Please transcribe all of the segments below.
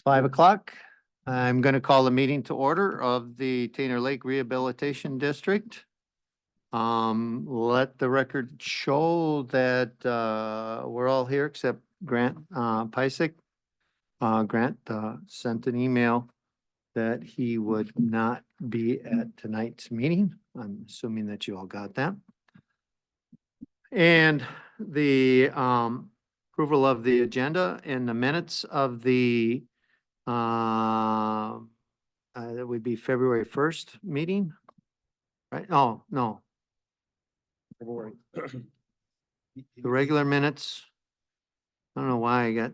5 o'clock. I'm going to call the meeting to order of the Tainter Lake Rehabilitation District. Let the record show that we're all here except Grant Pysick. Grant sent an email that he would not be at tonight's meeting. I'm assuming that you all got that. And the approval of the agenda and the minutes of the that would be February 1st meeting, right? Oh, no, February. the regular minutes. I don't know why I got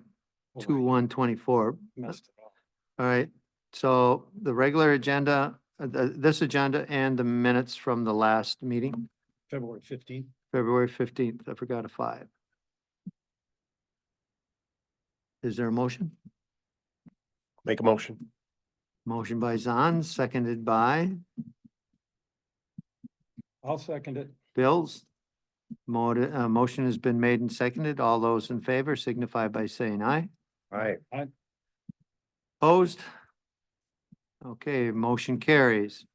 2/1/24. Messed it up. All right, so the regular agenda, this agenda and the minutes from the last meeting, February 15th. February 15th. I forgot a 5. Is there a motion? Make a motion. Motion by Zahn, seconded by I'll second it. Bills. Motion has been made and seconded. All those in favor signify by saying aye. Aye. Opposed? Okay, motion carries.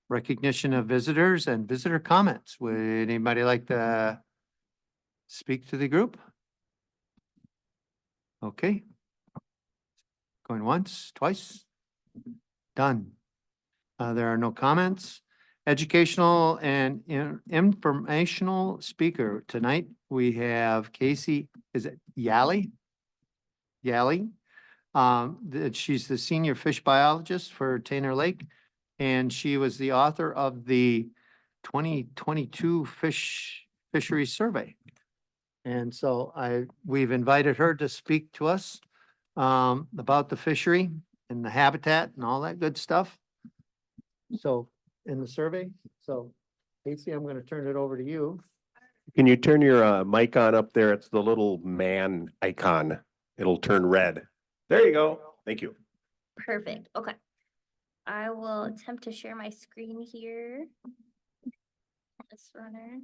Recognition of visitors and visitor comments. Would anybody like to speak to the group? Okay. Going once, twice? Done. There are no comments. Educational and informational speaker. Tonight, we have Casey, is it Yali? Yali. She's the senior fish biologist for Tainter Lake, and she was the author of the 2022 fisheries survey. And so we've invited her to speak to us about the fishery and the habitat and all that good stuff. So in the survey, so Casey, I'm going to turn it over to you. Can you turn your mic on up there? It's the little man icon. It'll turn red. There you go. Thank you. Perfect. Okay. I will attempt to share my screen here. This runner.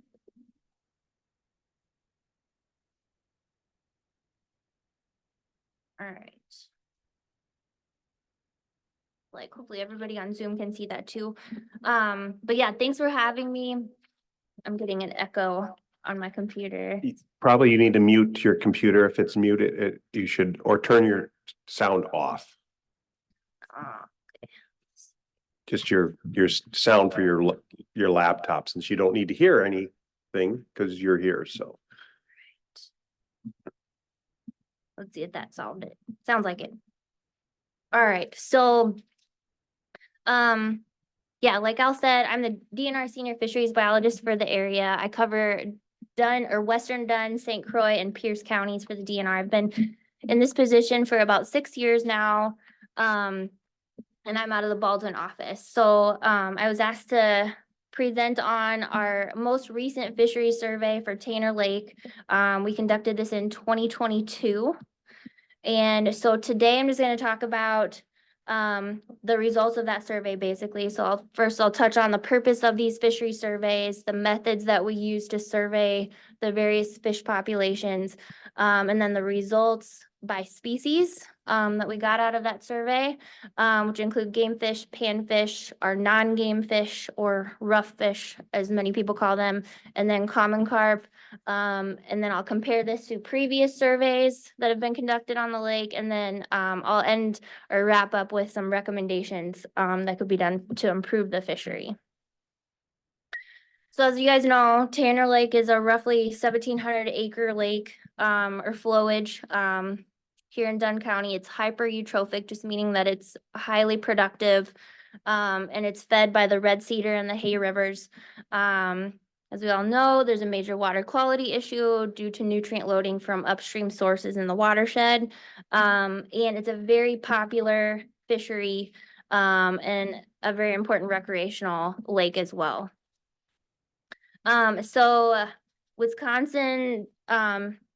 All right. Like hopefully everybody on Zoom can see that too. But yeah, thanks for having me. I'm getting an echo on my computer. Probably you need to mute your computer. If it's muted, you should, or turn your sound off. Just your sound for your laptop, since you don't need to hear anything because you're here, so. Let's see if that solved it. Sounds like it. All right, so yeah, like Al said, I'm the DNR senior fisheries biologist for the area. I cover Dunn or Western Dunn, St. Croix, and Pierce counties for the DNR. I've been in this position for about 6 years now. And I'm out of the Baldwin office. So I was asked to present on our most recent fisheries survey for Tainter Lake. We conducted this in 2022. And so today I'm just going to talk about the results of that survey, basically. So I'll touch on the purpose of these fishery surveys, the methods that we use to survey the various fish populations, and then the results by species that we got out of that survey, which include game fish, panfish, our non-game fish, or rough fish, as many people call them, and then common carp. And then I'll compare this to previous surveys that have been conducted on the lake, and then I'll end or wrap up with some recommendations that could be done to improve the fishery. So as you guys know, Tainter Lake is a roughly 1,700 acre lake or flowage. Here in Dunn County, it's hyper-eutrophic, just meaning that it's highly productive, and it's fed by the Red Cedar and the Hay Rivers. As we all know, there's a major water quality issue due to nutrient loading from upstream sources in the watershed. And it's a very popular fishery and a very important recreational lake as well. So Wisconsin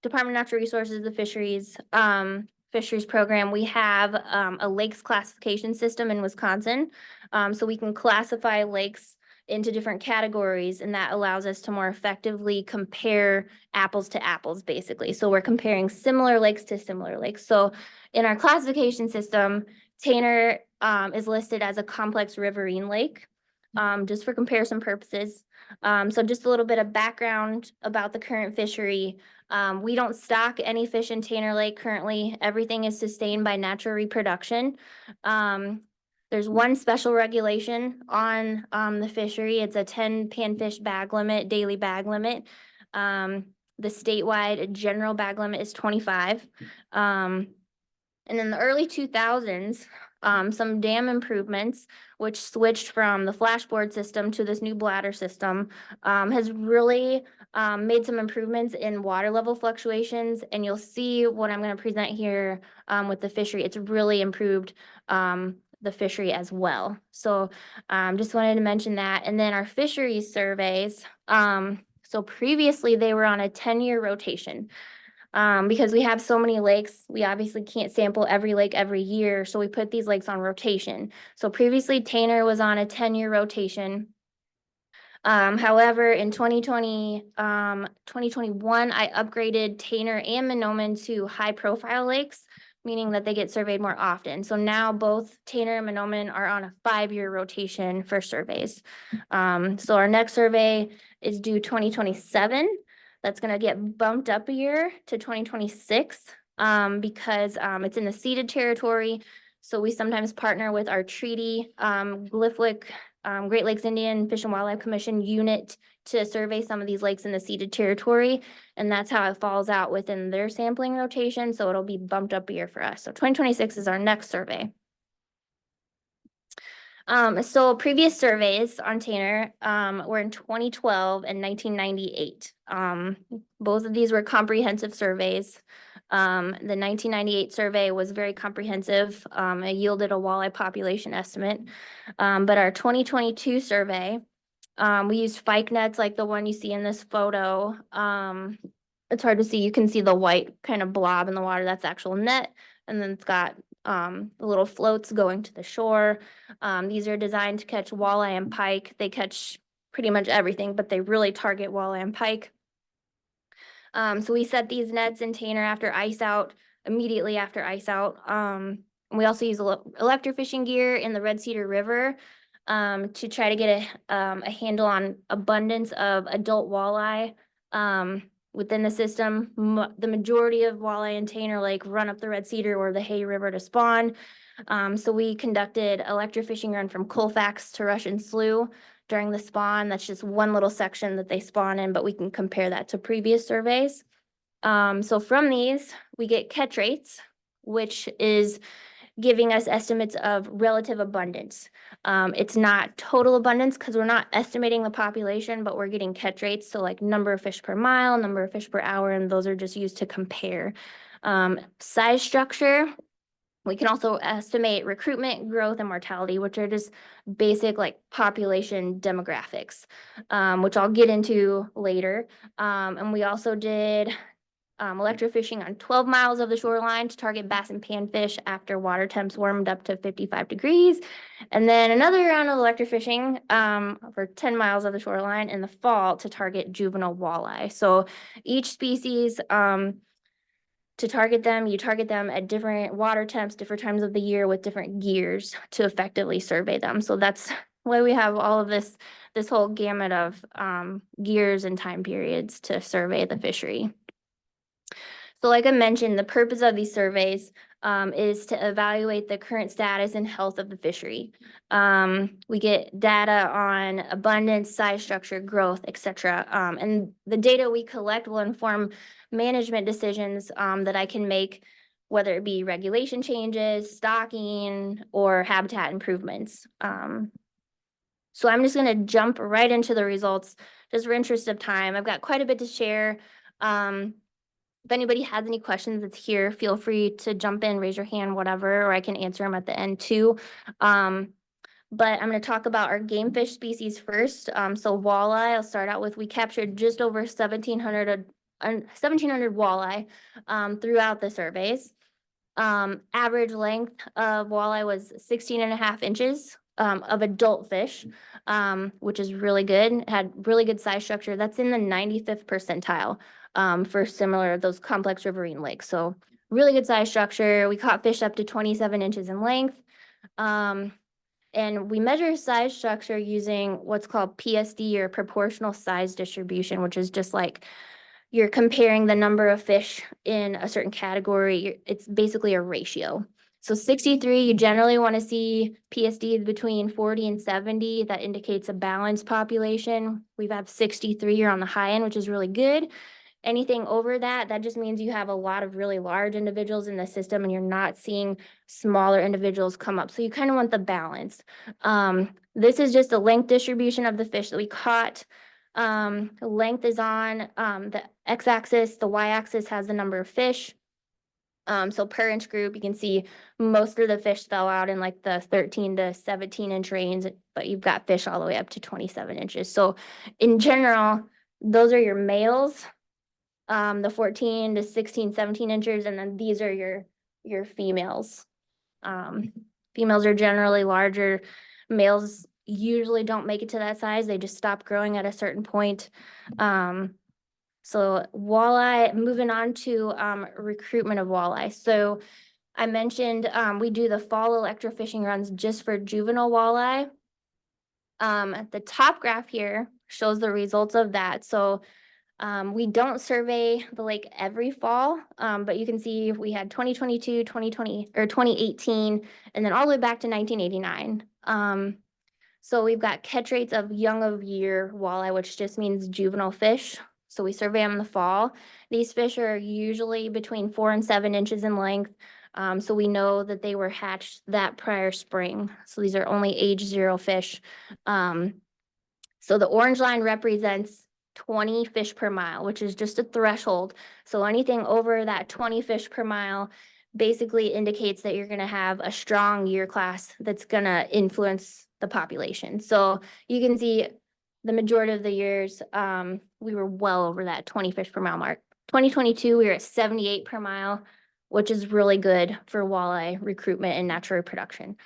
Department of Natural Resources, the fisheries program, we have a lakes classification system in Wisconsin. So we can classify lakes into different categories, and that allows us to more effectively compare apples to apples, basically. So we're comparing similar lakes to similar lakes. So in our classification system, Tainter is listed as a complex riverine lake, just for comparison purposes. So just a little bit of background about the current fishery. We don't stock any fish in Tainter Lake currently. Everything is sustained by natural reproduction. There's one special regulation on the fishery. It's a 10 panfish bag limit, daily bag limit. The statewide general bag limit is 25. And in the early 2000s, some dam improvements, which switched from the flashboard system to this new bladder system, has really made some improvements in water level fluctuations. And you'll see what I'm going to present here with the fishery. It's really improved the fishery as well. So just wanted to mention that. And then our fisheries surveys. So previously they were on a 10-year rotation. Because we have so many lakes, we obviously can't sample every lake every year, so we put these lakes on rotation. So previously Tainter was on a 10-year rotation. However, in 2021, I upgraded Tainter and Monoman to high-profile lakes, meaning that they get surveyed more often. So now both Tainter and Monoman are on a 5-year rotation for surveys. So our next survey is due 2027. That's gonna get bumped up a year to 2026 because it's in the ceded territory. So we sometimes partner with our treaty, GLFLIC, Great Lakes Indian Fish and Wildlife Commission unit to survey some of these lakes in the ceded territory. And that's how it falls out within their sampling rotation. So it'll be bumped up a year for us. So 2026 is our next survey. So previous surveys on Tainter were in 2012 and 1998. Both of these were comprehensive surveys. The 1998 survey was very comprehensive. It yielded a walleye population estimate. But our 2022 survey, we used fike nets like the one you see in this photo. It's hard to see. You can see the white kind of blob in the water. That's actual net. And then it's got the little floats going to the shore. These are designed to catch walleye and pike. They catch pretty much everything, but they really target walleye and pike. So we set these nets in Tainter after ice out, immediately after ice out. We also use electrofishing gear in the Red Cedar River to try to get a handle on abundance of adult walleye within the system. The majority of walleye in Tainter Lake run up the Red Cedar or the Hay River to spawn. So we conducted electrofishing run from Colfax to Russian Slough during the spawn. That's just one little section that they spawn in, but we can compare that to previous surveys. So from these, we get catch rates, which is giving us estimates of relative abundance. It's not total abundance because we're not estimating the population, but we're getting catch rates. So like number of fish per mile, number of fish per hour, and those are just used to compare. Size structure, we can also estimate recruitment, growth, and mortality, which are just basic like population demographics, which I'll get into later. And we also did electrofishing on 12 miles of the shoreline to target bass and panfish after water temps warmed up to 55 degrees. And then another round of electrofishing for 10 miles of the shoreline in the fall to target juvenile walleye. So each species, to target them, you target them at different water temps, different times of the year with different gears to effectively survey them. So that's why we have all of this whole gamut of gears and time periods to survey the fishery. So like I mentioned, the purpose of these surveys is to evaluate the current status and health of the fishery. We get data on abundance, size structure, growth, etc. And the data we collect will inform management decisions that I can make, whether it be regulation changes, stocking, or habitat improvements. So I'm just going to jump right into the results just for interest of time. I've got quite a bit to share. If anybody has any questions that's here, feel free to jump in, raise your hand, whatever, or I can answer them at the end too. But I'm going to talk about our game fish species first. So walleye, I'll start out with, we captured just over 1,700 walleye throughout the surveys. Average length of walleye was 16.5 inches of adult fish, which is really good. It had really good size structure. That's in the 95th percentile for similar those complex riverine lakes. So really good size structure. We caught fish up to 27 inches in length. And we measure size structure using what's called PSD, or proportional size distribution, which is just like you're comparing the number of fish in a certain category. It's basically a ratio. So 63, you generally want to see PSD between 40 and 70. That indicates a balanced population. We've had 63, you're on the high end, which is really good. Anything over that, that just means you have a lot of really large individuals in the system and you're not seeing smaller individuals come up. So you kind of want the balance. This is just a length distribution of the fish that we caught. Length is on the x-axis, the y-axis has the number of fish. So per inch group, you can see most of the fish fell out in like the 13 to 17 inch range, but you've got fish all the way up to 27 inches. So in general, those are your males. The 14 to 16, 17 inches, and then these are your females. Females are generally larger. Males usually don't make it to that size. They just stop growing at a certain point. So walleye, moving on to recruitment of walleye. So I mentioned we do the fall electrofishing runs just for juvenile walleye. The top graph here shows the results of that. So we don't survey the lake every fall, but you can see we had 2022, 2020, or 2018, and then all the way back to 1989. So we've got catch rates of young of year walleye, which just means juvenile fish. So we survey them in the fall. These fish are usually between 4 and 7 inches in length. So we know that they were hatched that prior spring. So these are only age 0 fish. So the orange line represents 20 fish per mile, which is just a threshold. So anything over that 20 fish per mile basically indicates that you're going to have a strong year class that's going to influence the population. So you can see the majority of the years, we were well over that 20 fish per mile mark. 2022, we were at 78 per mile, which is really good for walleye recruitment and natural reproduction.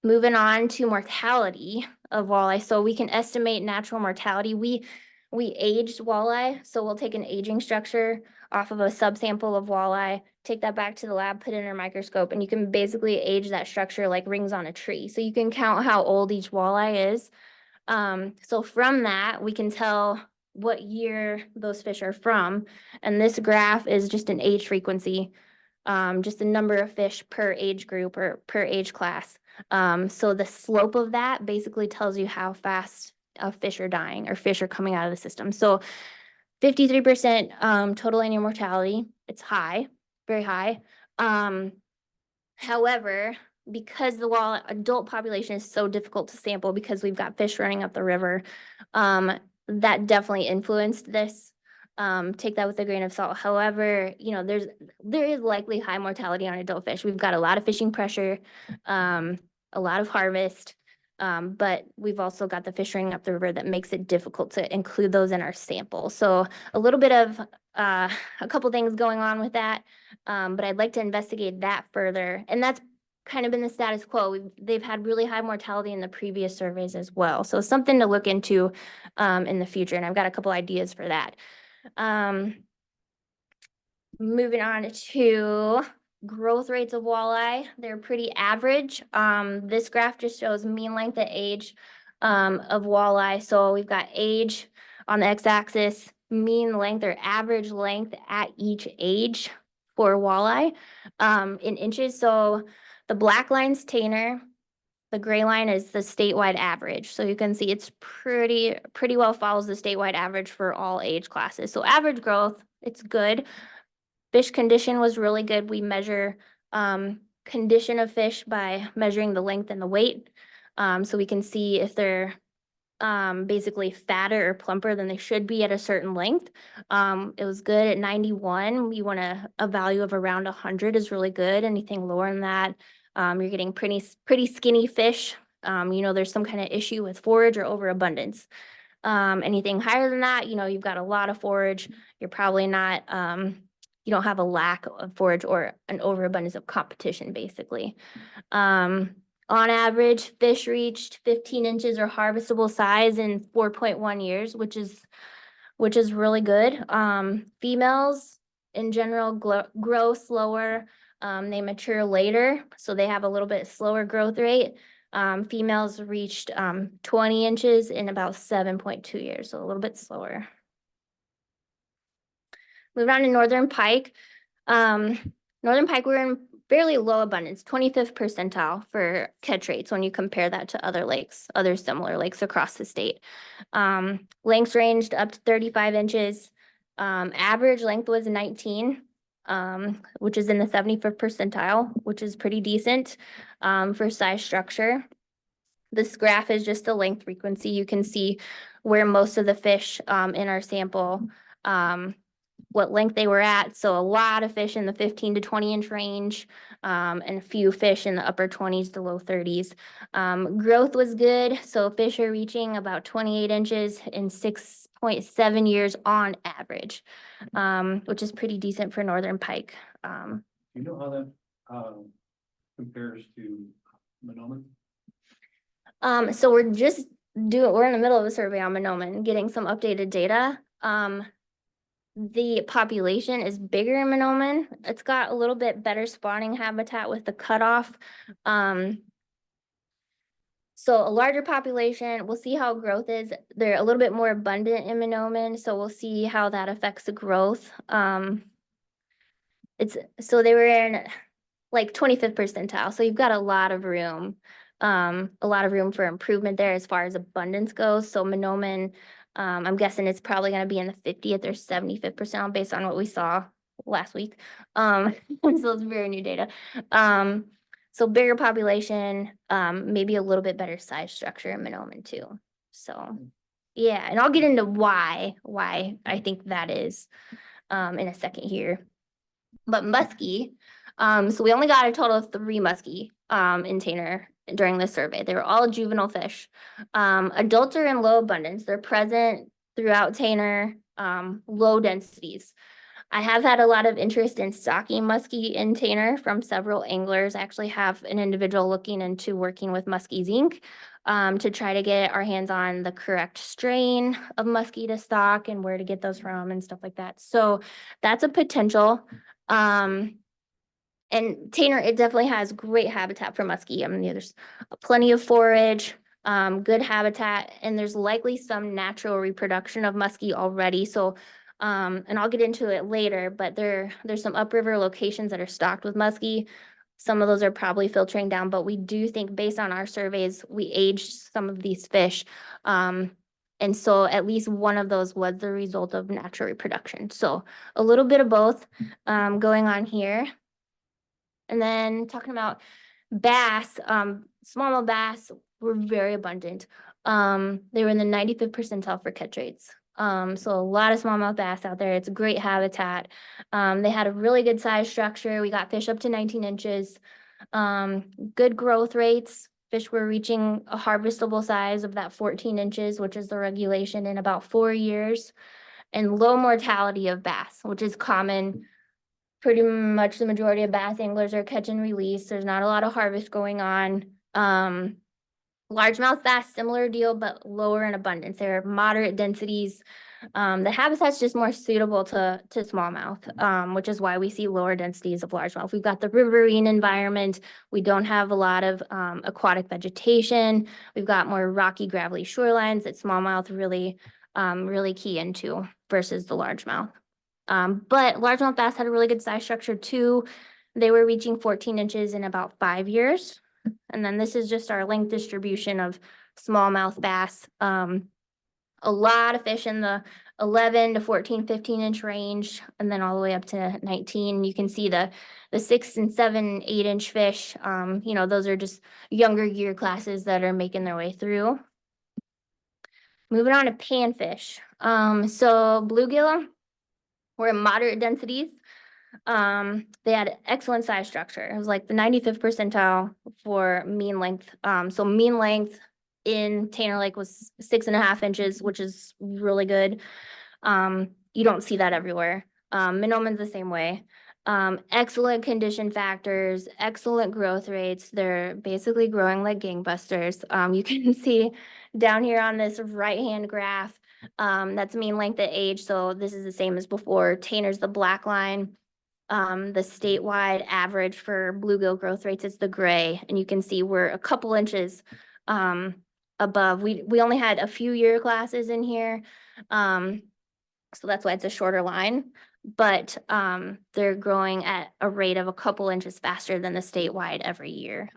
Moving on to mortality of walleye. So we can estimate natural mortality. We aged walleye. So we'll take an aging structure off of a subsample of walleye, take that back to the lab, put it in our microscope, and you can basically age that structure like rings on a tree. So you can count how old each walleye is. So from that, we can tell what year those fish are from. And this graph is just an age frequency, just the number of fish per age group or per age class. So the slope of that basically tells you how fast fish are dying or fish are coming out of the system. So 53% total annual mortality, it's high, very high. However, because the adult population is so difficult to sample because we've got fish running up the river, that definitely influenced this. Take that with a grain of salt. However, you know, there is likely high mortality on adult fish. We've got a lot of fishing pressure, a lot of harvest, but we've also got the fish running up the river that makes it difficult to include those in our sample. So a little bit of a couple things going on with that, but I'd like to investigate that further. And that's kind of been the status quo. They've had really high mortality in the previous surveys as well. So something to look into in the future. And I've got a couple ideas for that. Moving on to growth rates of walleye, they're pretty average. This graph just shows mean length and age of walleye. So we've got age on the x-axis, mean length or average length at each age for walleye in inches. So the black line's Tainter, the gray line is the statewide average. So you can see it's pretty well follows the statewide average for all age classes. So average growth, it's good. Fish condition was really good. We measure condition of fish by measuring the length and the weight. So we can see if they're basically fatter or plumper than they should be at a certain length. It was good at 91. We want a value of around 100 is really good. Anything lower than that, you're getting pretty skinny fish. You know, there's some kind of issue with forage or overabundance. Anything higher than that, you know, you've got a lot of forage. You're probably not, you don't have a lack of forage or an overabundance of competition, basically. On average, fish reached 15 inches or harvestable size in 4.1 years, which is really good. Females in general grow slower. They mature later, so they have a little bit slower growth rate. Females reached 20 inches in about 7.2 years, so a little bit slower. Moving on to Northern Pike. Northern Pike, we're in fairly low abundance, 25th percentile for catch rates when you compare that to other lakes, other similar lakes across the state. Lengths ranged up to 35 inches. Average length was 19, which is in the 75th percentile, which is pretty decent for size structure. This graph is just the length frequency. You can see where most of the fish in our sample, what length they were at. So a lot of fish in the 15 to 20 inch range, and a few fish in the upper 20s to low 30s. Growth was good. So fish are reaching about 28 inches in 6.7 years on average, which is pretty decent for Northern Pike. You know how that, compares to Monoman? So we're in the middle of a survey on Monoman, getting some updated data. The population is bigger in Monoman. It's got a little bit better spawning habitat with the cutoff. So a larger population, we'll see how growth is. They're a little bit more abundant in Monoman, so we'll see how that affects the growth. So they were in like 25th percentile, so you've got a lot of room. A lot of room for improvement there as far as abundance goes. So Monoman, I'm guessing it's probably gonna be in the 50th or 75th percentile based on what we saw last week. So it's very new data. So bigger population, maybe a little bit better size structure in Monoman too. So yeah, and I'll get into why I think that is in a second here. But muskie, so we only got a total of 3 muskie in Tainter during this survey. They were all juvenile fish. Adults are in low abundance. They're present throughout Tainter, low densities. I have had a lot of interest in stocking muskie in Tainter from several anglers. I actually have an individual looking into working with Muskies Inc. To try to get our hands on the correct strain of muskie to stock and where to get those from and stuff like that. So that's a potential. And Tainter, it definitely has great habitat for muskie. I mean, there's plenty of forage, good habitat, and there's likely some natural reproduction of muskie already. So, and I'll get into it later, but there's some upriver locations that are stocked with muskie. Some of those are probably filtering down, but we do think based on our surveys, we aged some of these fish. And so at least one of those was the result of natural reproduction. So a little bit of both going on here. And then talking about bass, smallmouth bass were very abundant. They were in the 95th percentile for catch rates. So a lot of smallmouth bass out there. It's a great habitat. They had a really good size structure. We got fish up to 19 inches. Good growth rates. Fish were reaching a harvestable size of that 14 inches, which is the regulation, in about 4 years. And low mortality of bass, which is common. Pretty much the majority of bass anglers are catch and release. There's not a lot of harvest going on. Largemouth bass, similar deal, but lower in abundance. They're moderate densities. The habitat's just more suitable to smallmouth, which is why we see lower densities of largemouth. We've got the riverine environment. We don't have a lot of aquatic vegetation. We've got more rocky, gravelly shorelines that smallmouth really key into versus the largemouth. But largemouth bass had a really good size structure too. They were reaching 14 inches in about 5 years. And then this is just our length distribution of smallmouth bass. A lot of fish in the 11 to 14, 15 inch range, and then all the way up to 19. You can see the 6 and 7, 8 inch fish. Those are just younger year classes that are making their way through. Moving on to panfish. So bluegill were in moderate densities. They had excellent size structure. It was like the 95th percentile for mean length. So mean length in Tainter Lake was 6.5 inches, which is really good. You don't see that everywhere. Monoman's the same way. Excellent condition factors, excellent growth rates. They're basically growing like gangbusters. You can see down here on this right-hand graph, That's mean length at age, so this is the same as before. Tainter's the black line. The statewide average for bluegill growth rates is the gray, and you can see we're a couple inches above. We only had a few year classes in here. So that's why it's a shorter line, but they're growing at a rate of a couple inches faster than the statewide every year,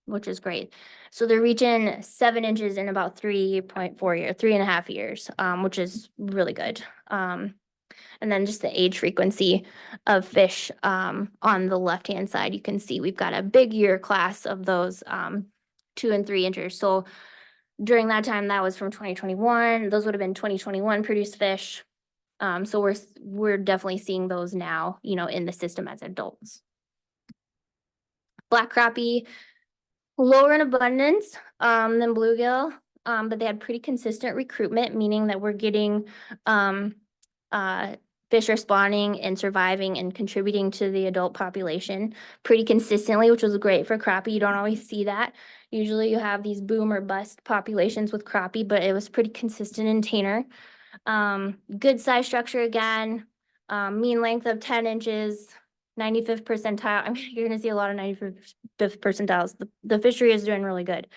which is great. So they're reaching 7 inches in about 3.4 years, 3.5 years, which is really good. And then just the age frequency of fish on the left-hand side, you can see we've got a big year class of those 2 and 3 inches. So during that time, that was from 2021. Those would have been 2021 produced fish. So we're definitely seeing those now, you know, in the system as adults. Black crappie, lower in abundance than bluegill, but they had pretty consistent recruitment, meaning that we're getting fish are spawning and surviving and contributing to the adult population pretty consistently, which was great for crappie. You don't always see that. Usually you have these boom or bust populations with crappie, but it was pretty consistent in Tainter. Good size structure again, mean length of 10 inches, 95th percentile. I mean, you're gonna see a lot of 95th percentiles. The fishery is doing really good.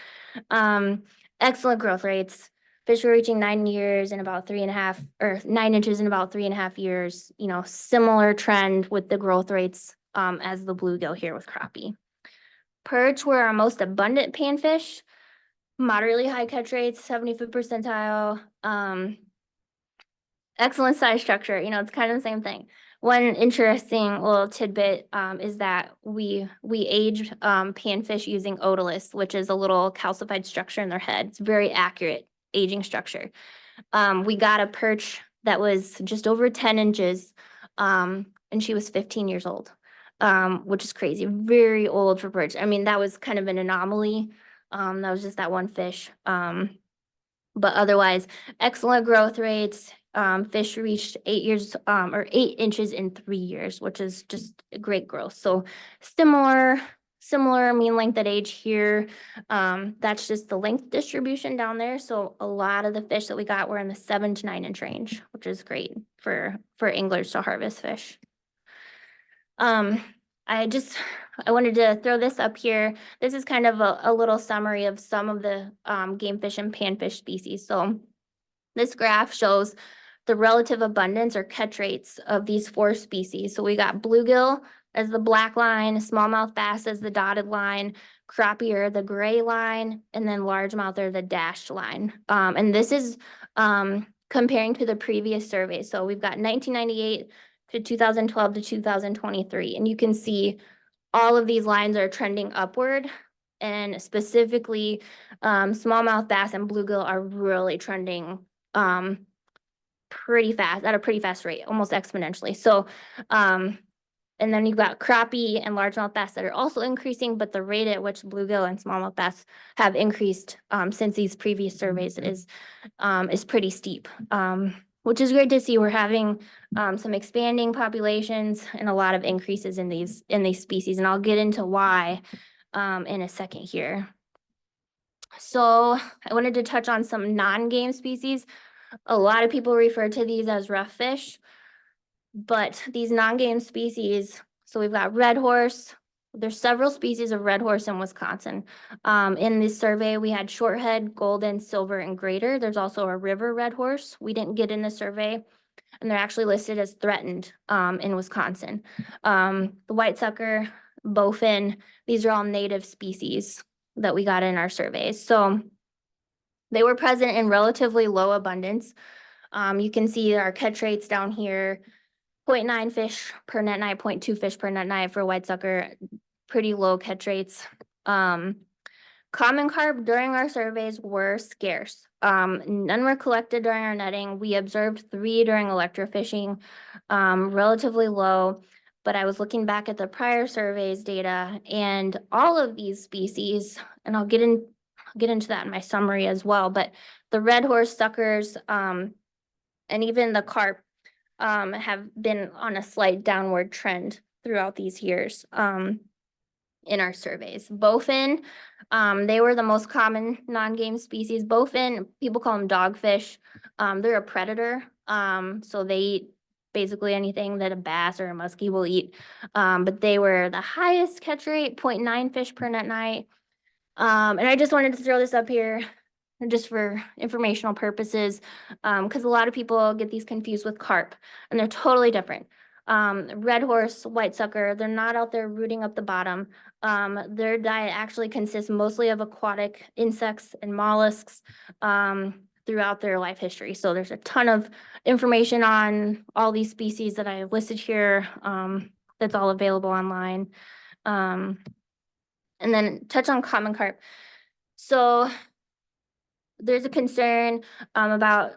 Excellent growth rates. Fish were reaching 9 years in about 3.5, or 9 inches in about 3.5 years. You know, similar trend with the growth rates as the bluegill here with crappie. Perch were our most abundant panfish. Moderately high catch rates, 75th percentile. Excellent size structure. You know, it's kind of the same thing. One interesting little tidbit is that we aged panfish using otoliths, which is a little calcified structure in their head. It's very accurate aging structure. We got a perch that was just over 10 inches, and she was 15 years old, which is crazy. Very old for perch. I mean, that was kind of an anomaly. That was just that one fish. But otherwise, excellent growth rates. Fish reached 8 years, or 8 inches in 3 years, which is just a great growth. So similar mean length at age here. That's just the length distribution down there. So a lot of the fish that we got were in the 7 to 9 inch range, which is great for anglers to harvest fish. I wanted to throw this up here. This is kind of a little summary of some of the game fish and panfish species. So this graph shows the relative abundance or catch rates of these 4 species. So we got bluegill as the black line, smallmouth bass as the dotted line, crappie are the gray line, and then largemouth are the dashed line. And this is comparing to the previous survey. So we've got 1998 to 2012 to 2023, and you can see all of these lines are trending upward, and specifically smallmouth bass and bluegill are really trending pretty fast, at a pretty fast rate, almost exponentially. So and then you've got crappie and largemouth bass that are also increasing, but the rate at which bluegill and smallmouth bass have increased since these previous surveys is pretty steep, which is great to see. We're having some expanding populations and a lot of increases in these species, and I'll get into why in a second here. So I wanted to touch on some non-game species. A lot of people refer to these as rough fish, but these non-game species, so we've got red horse. There's several species of red horse in Wisconsin. In this survey, we had shorthead, golden, silver, and greater. There's also a river red horse we didn't get in the survey, and they're actually listed as threatened in Wisconsin. The whitesucker, bowfin, these are all native species that we got in our surveys. So they were present in relatively low abundance. You can see our catch rates down here, 0.9 fish per net night, 0.2 fish per net night for whitesucker, pretty low catch rates. Common carp during our surveys were scarce. None were collected during our netting. We observed 3 during electrofishing, relatively low. But I was looking back at the prior surveys data, and all of these species, and I'll get into that in my summary as well, but the red horse suckers and even the carp have been on a slight downward trend throughout these years. in our surveys. Bowfin, they were the most common non-game species. Bowfin, people call them dogfish. They're a predator, so they eat basically anything that a bass or a muskie will eat. But they were the highest catch rate, 0.9 fish per net night. And I just wanted to throw this up here just for informational purposes, because a lot of people get these confused with carp, and they're totally different. Red horse, white sucker, they're not out there rooting up the bottom. Their diet actually consists mostly of aquatic insects and mollusks throughout their life history. So there's a ton of information on all these species that I listed here, that's all available online. And then touch on common carp. So there's a concern about,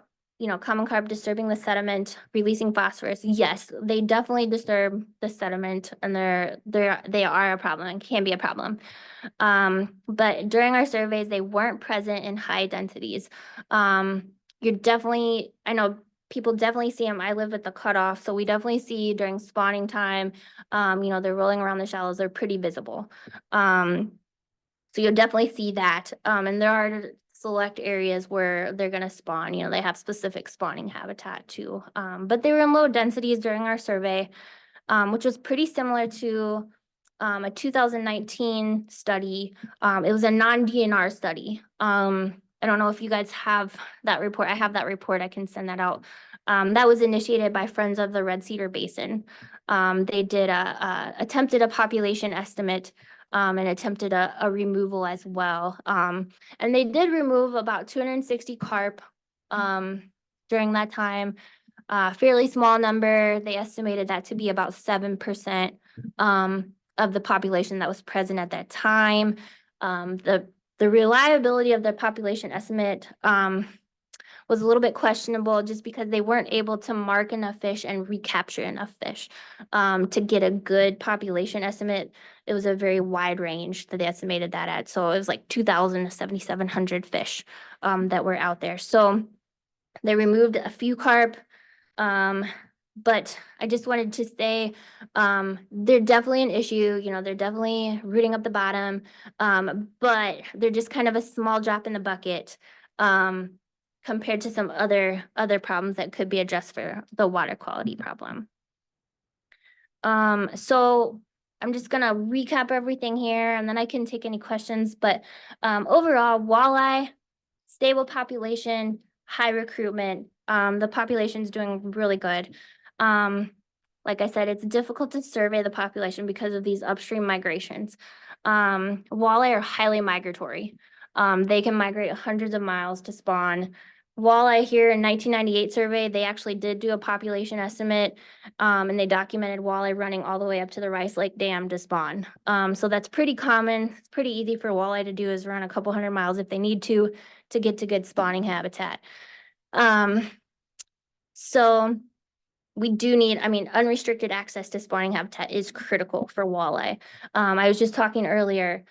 common carp disturbing the sediment, releasing phosphorus. Yes, they definitely disturb the sediment, and they are a problem and can be a problem. But during our surveys, they weren't present in high densities. I know people definitely see them. I live at the cutoff, so we definitely see during spawning time, they're rolling around the shallows. They're pretty visible. So you'll definitely see that. And there are select areas where they're gonna spawn, they have specific spawning habitat too. But they were in low densities during our survey, which was pretty similar to a 2019 study. It was a non-DNR study. I don't know if you guys have that report. I have that report. I can send that out. That was initiated by Friends of the Red Cedar Basin. They did attempted a population estimate, and attempted a removal as well. And they did remove about 260 carp during that time. Fairly small number. They estimated that to be about 7% of the population that was present at that time. The reliability of their population estimate was a little bit questionable, just because they weren't able to mark enough fish and recapture enough fish to get a good population estimate. It was a very wide range that they estimated that at. So it was like 2,000 to 7,700 fish that were out there. So they removed a few carp. But I just wanted to say, they're definitely an issue, they're definitely rooting up the bottom. But they're just kind of a small drop in the bucket, compared to some other problems that could be addressed for the water quality problem. So I'm just gonna recap everything here, and then I can take any questions, but, overall, walleye, stable population, high recruitment, the population's doing really good. Like I said, it's difficult to survey the population because of these upstream migrations. Walleye are highly migratory. They can migrate hundreds of miles to spawn. Walleye here in 1998 survey, they actually did do a population estimate, and they documented walleye running all the way up to the Rice Lake Dam to spawn. So that's pretty common. It's pretty easy for walleye to do, is run a couple hundred miles if they need to get to good spawning habitat. So we do need, unrestricted access to spawning habitat is critical for walleye. I was just talking earlier,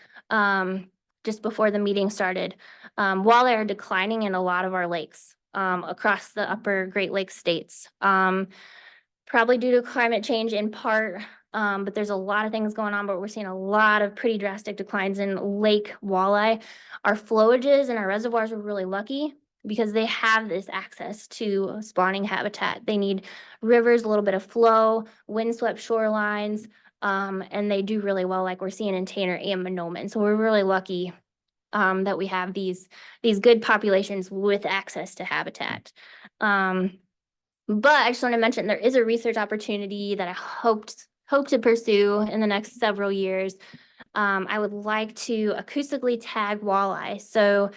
just before the meeting started, walleye are declining in a lot of our lakes, across the upper Great Lakes states. Probably due to climate change in part, but there's a lot of things going on, but we're seeing a lot of pretty drastic declines in lake walleye. Our flowages and our reservoirs are really lucky because they have this access to spawning habitat. They need rivers, a little bit of flow, windswept shorelines, and they do really well, like we're seeing in Tainter and Monoman. So we're really lucky that we have these good populations with access to habitat. But I just want to mention there is a research opportunity that I hope to pursue in the next several years. I would like to acoustically tag walleye. So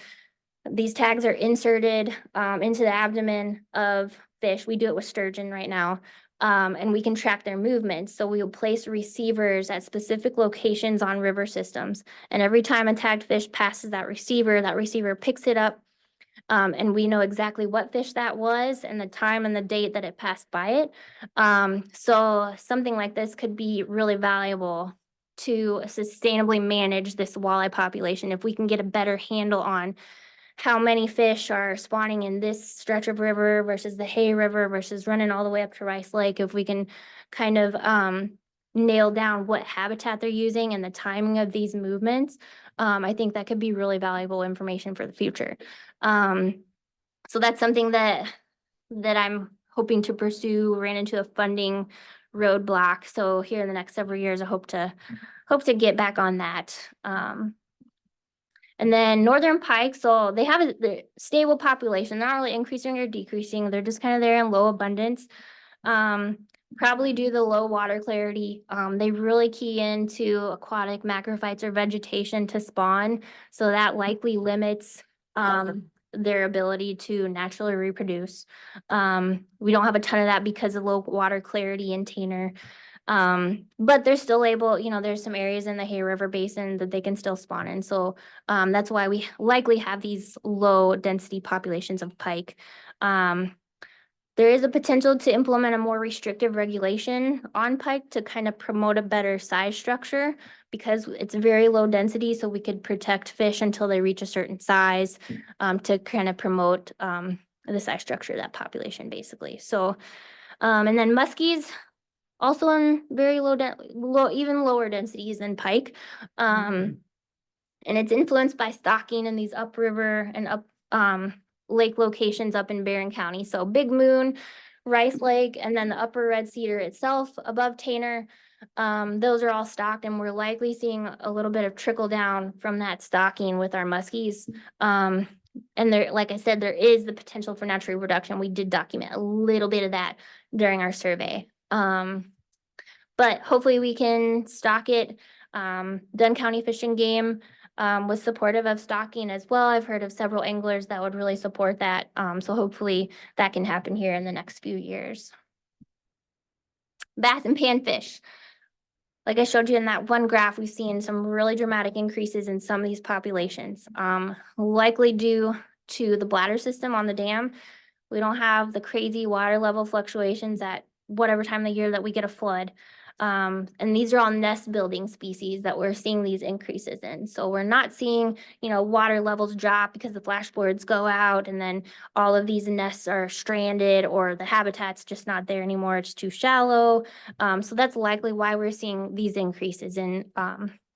these tags are inserted into the abdomen of fish. We do it with sturgeon right now. And we can track their movements. So we'll place receivers at specific locations on river systems. And every time a tagged fish passes that receiver picks it up. And we know exactly what fish that was and the time and the date that it passed by it. So something like this could be really valuable to sustainably manage this walleye population. If we can get a better handle on how many fish are spawning in this stretch of river versus the Hay River versus running all the way up to Rice Lake, if we can kind of nail down what habitat they're using and the timing of these movements, I think that could be really valuable information for the future. So that's something that I'm hoping to pursue. Ran into a funding roadblock. So here in the next several years, I hope to get back on that. And then northern pike, so they have the stable population. They're not really increasing or decreasing. They're just kind of there in low abundance. Probably due to the low water clarity. They really key into aquatic macrophytes or vegetation to spawn. So that likely limits their ability to naturally reproduce. We don't have a ton of that because of low water clarity in Tainter. But they're still able, there's some areas in the Hay River Basin that they can still spawn in. So that's why we likely have these low density populations of pike. There is a potential to implement a more restrictive regulation on pike to kind of promote a better size structure because it's very low density, so we could protect fish until they reach a certain size to kind of promote the size structure of that population, basically. So, and then muskies, also in very low, even lower densities than pike. And it's influenced by stocking in these upriver and up lake locations up in Barron County. So Big Moon, Rice Lake, and then the upper Red Cedar itself above Tainter. Those are all stocked, and we're likely seeing a little bit of trickle down from that stocking with our muskies. And there, like I said, there is the potential for natural reproduction. We did document a little bit of that during our survey. But hopefully we can stock it. Dunn County Fish and Game was supportive of stocking as well. I've heard of several anglers that would really support that. So hopefully that can happen here in the next few years. Bass and panfish. Like I showed you in that one graph, we've seen some really dramatic increases in some of these populations, likely due to the bladder system on the dam. We don't have the crazy water level fluctuations at whatever time of the year that we get a flood. And these are all nest building species that we're seeing these increases in. So we're not seeing, water levels drop because the flashboards go out and then all of these nests are stranded or the habitat's just not there anymore. It's too shallow. So that's likely why we're seeing these increases in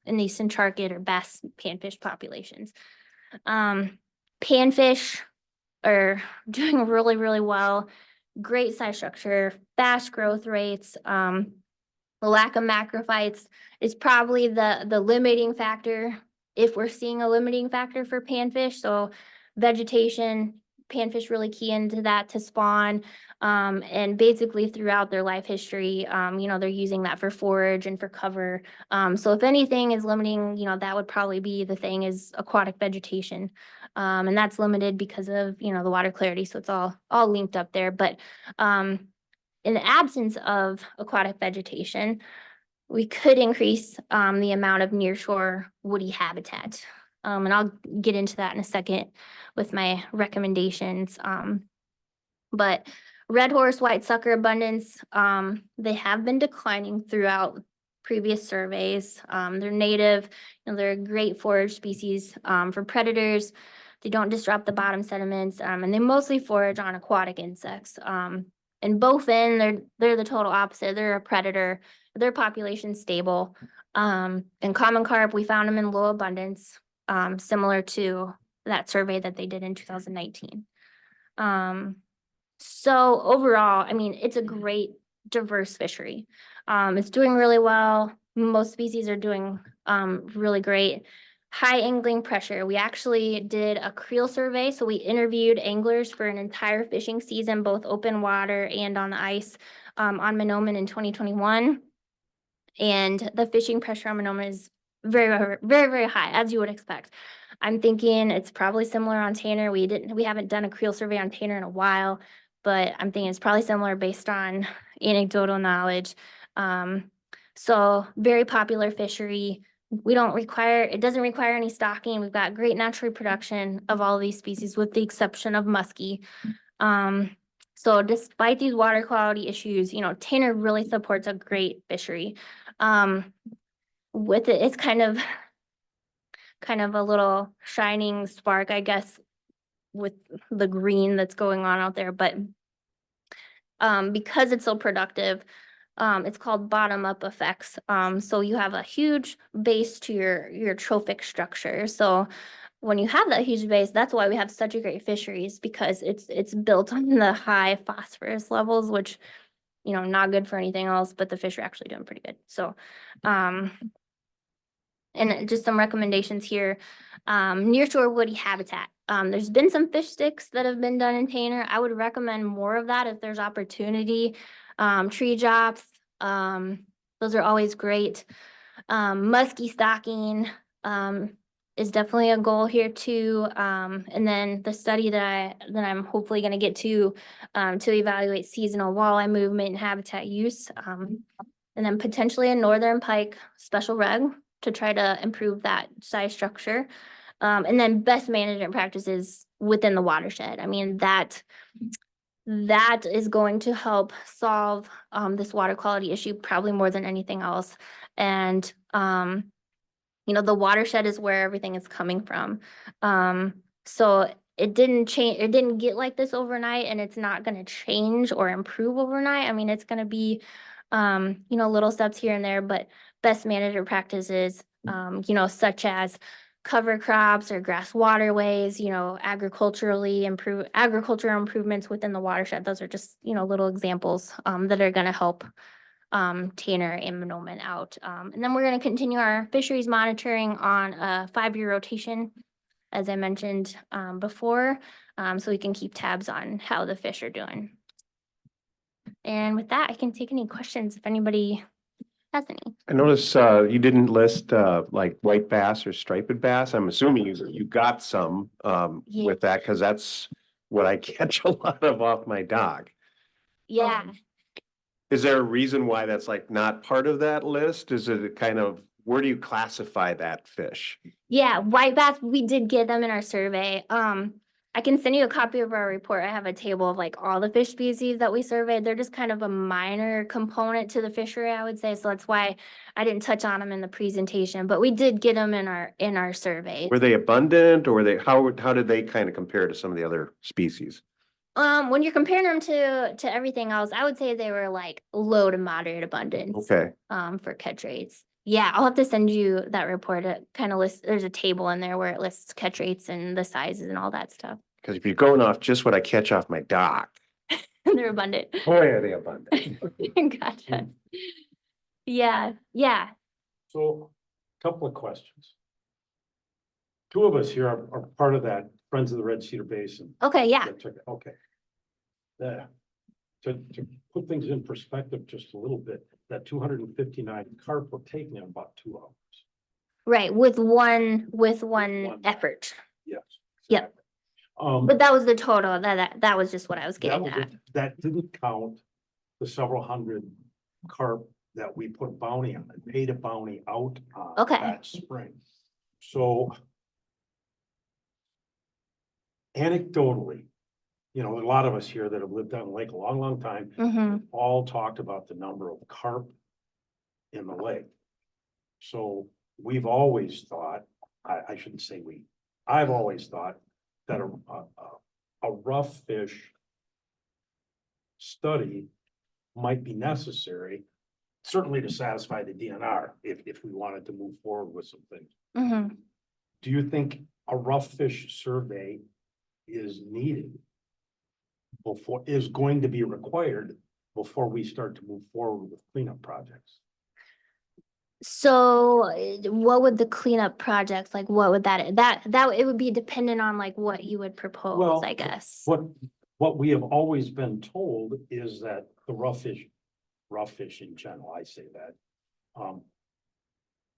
these centrarchid or bass panfish populations. Panfish are doing really, really well. Great size structure, fast growth rates. The lack of macrophytes is probably the limiting factor if we're seeing a limiting factor for panfish. So vegetation, panfish really key into that to spawn. And basically throughout their life history, they're using that for forage and for cover. So if anything is limiting, that would probably be the thing is aquatic vegetation. And that's limited because of, the water clarity. So it's all linked up there. But in the absence of aquatic vegetation, we could increase the amount of nearshore woody habitat. And I'll get into that in a second with my recommendations. But red horse, white sucker abundance, they have been declining throughout previous surveys. They're native, they're a great forage species for predators. They don't disrupt the bottom sediments, and they mostly forage on aquatic insects. And both they're the total opposite. They're a predator. Their population's stable. And common carp, we found them in low abundance, similar to that survey that they did in 2019. So overall, it's a great diverse fishery. It's doing really well. Most species are doing really great. High angling pressure. We actually did a creel survey. So we interviewed anglers for an entire fishing season, both open water and on the ice on Monoman in 2021. And the fishing pressure on Monoman is very, very, very, very high, as you would expect. I'm thinking it's probably similar on Tainter. We haven't done a creel survey on Tainter in a while, but I'm thinking it's probably similar based on anecdotal knowledge. So very popular fishery. It doesn't require any stocking. We've got great natural reproduction of all of these species with the exception of muskie. So despite these water quality issues, Tainter really supports a great fishery. With it, it's kind of a little shining spark, I guess, with the green that's going on out there. But because it's so productive, It's called bottom up effects. So you have a huge base to your trophic structure. So when you have that huge base, that's why we have such a great fisheries, because it's built on the high phosphorus levels, which, you know, not good for anything else, but the fish are actually doing pretty good. So, and just some recommendations here, nearshore woody habitat. There's been some fish sticks that have been done in Tainter. I would recommend more of that if there's opportunity. Tree drops, those are always great. Musky stocking, is definitely a goal here too. And then the study that I'm hopefully gonna get to evaluate seasonal walleye movement and habitat use. And then potentially a northern pike special reg to try to improve that size structure. And then best management practices within the watershed. I mean, that is going to help solve this water quality issue probably more than anything else. And you know, the watershed is where everything is coming from. So it didn't change, it didn't get like this overnight, and it's not gonna change or improve overnight. I mean, it's gonna be you know, little steps here and there, but best management practices, you know, such as cover crops or grass waterways, you know, agricultural improvements within the watershed. Those are just, you know, little examples that are gonna help Tanner and Monoman out. And then we're gonna continue our fisheries monitoring on a 5-year rotation, as I mentioned before, so we can keep tabs on how the fish are doing. And with that, I can take any questions if anybody has any. I notice you didn't list like white bass or striped bass. I'm assuming you got some Yeah. with that, because that's what I catch a lot of off my dock. Yeah, Is there a reason why that's like not part of that list? Is it kind of, where do you classify that fish? yeah, white bass, we did get them in our survey. I can send you a copy of our report. I have a table of like all the fish species that we surveyed. They're just kind of a minor component to the fishery, I would say. So that's why I didn't touch on them in the presentation, but we did get them in our survey. Were they abundant, or were they, how did they kind of compare to some of the other species? When you're comparing them to everything else, I would say they were like low to moderate abundance. Okay, For catch rates. Yeah, I'll have to send you that report. It kind of lists, there's a table in there where it lists catch rates and the sizes and all that stuff. because if you're going off just what I catch off my dock, They're abundant. boy, are they abundant. Gotcha. Yeah, yeah. So, couple of questions. Two of us here are part of that Friends of the Red Cedar Basin. Okay, yeah. Okay. To put things in perspective just a little bit, that 259 carp were taken in about 2 hours. Right, with one one. effort. Yes. Yep. Um, But that was the total. That was just what I was that getting was at. that didn't count the several hundred carp that we put bounty on and paid a bounty out on Okay. that spring. So anecdotally, you know, a lot of us here that have lived on the lake a long, long time, Mm-hmm. all talked about the number of carp in the lake. So we've always thought, I shouldn't say we, I've always thought that a rough fish study might be necessary, certainly to satisfy the DNR if we wanted to move forward with some things. Mm-hmm. Do you think a rough fish survey is needed is going to be required before we start to move forward with cleanup projects? So what would the cleanup projects, like, what would that it would be dependent on like what you would propose, Well, I guess. What we have always been told is that the rough fish in general, I say that,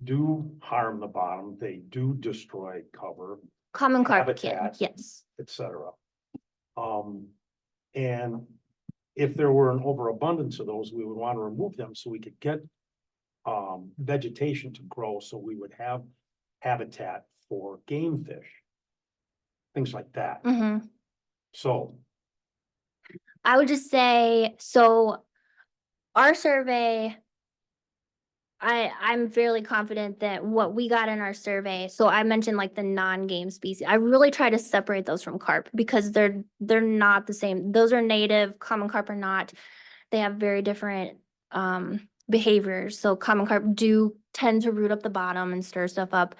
do harm the bottom, they do destroy cover, Common carp can, habitat. yes. etc. And if there were an overabundance of those, we would want to remove them so we could get vegetation to grow, so we would have habitat for game fish. Things like that. Mm-hmm. So, I would just say, so our survey, I'm fairly confident that what we got in our survey, so I mentioned like the non-game species. I really try to separate those from carp because they're not the same. Those are native, common carp are not. They have very different behaviors. So common carp do tend to root up the bottom and stir stuff up.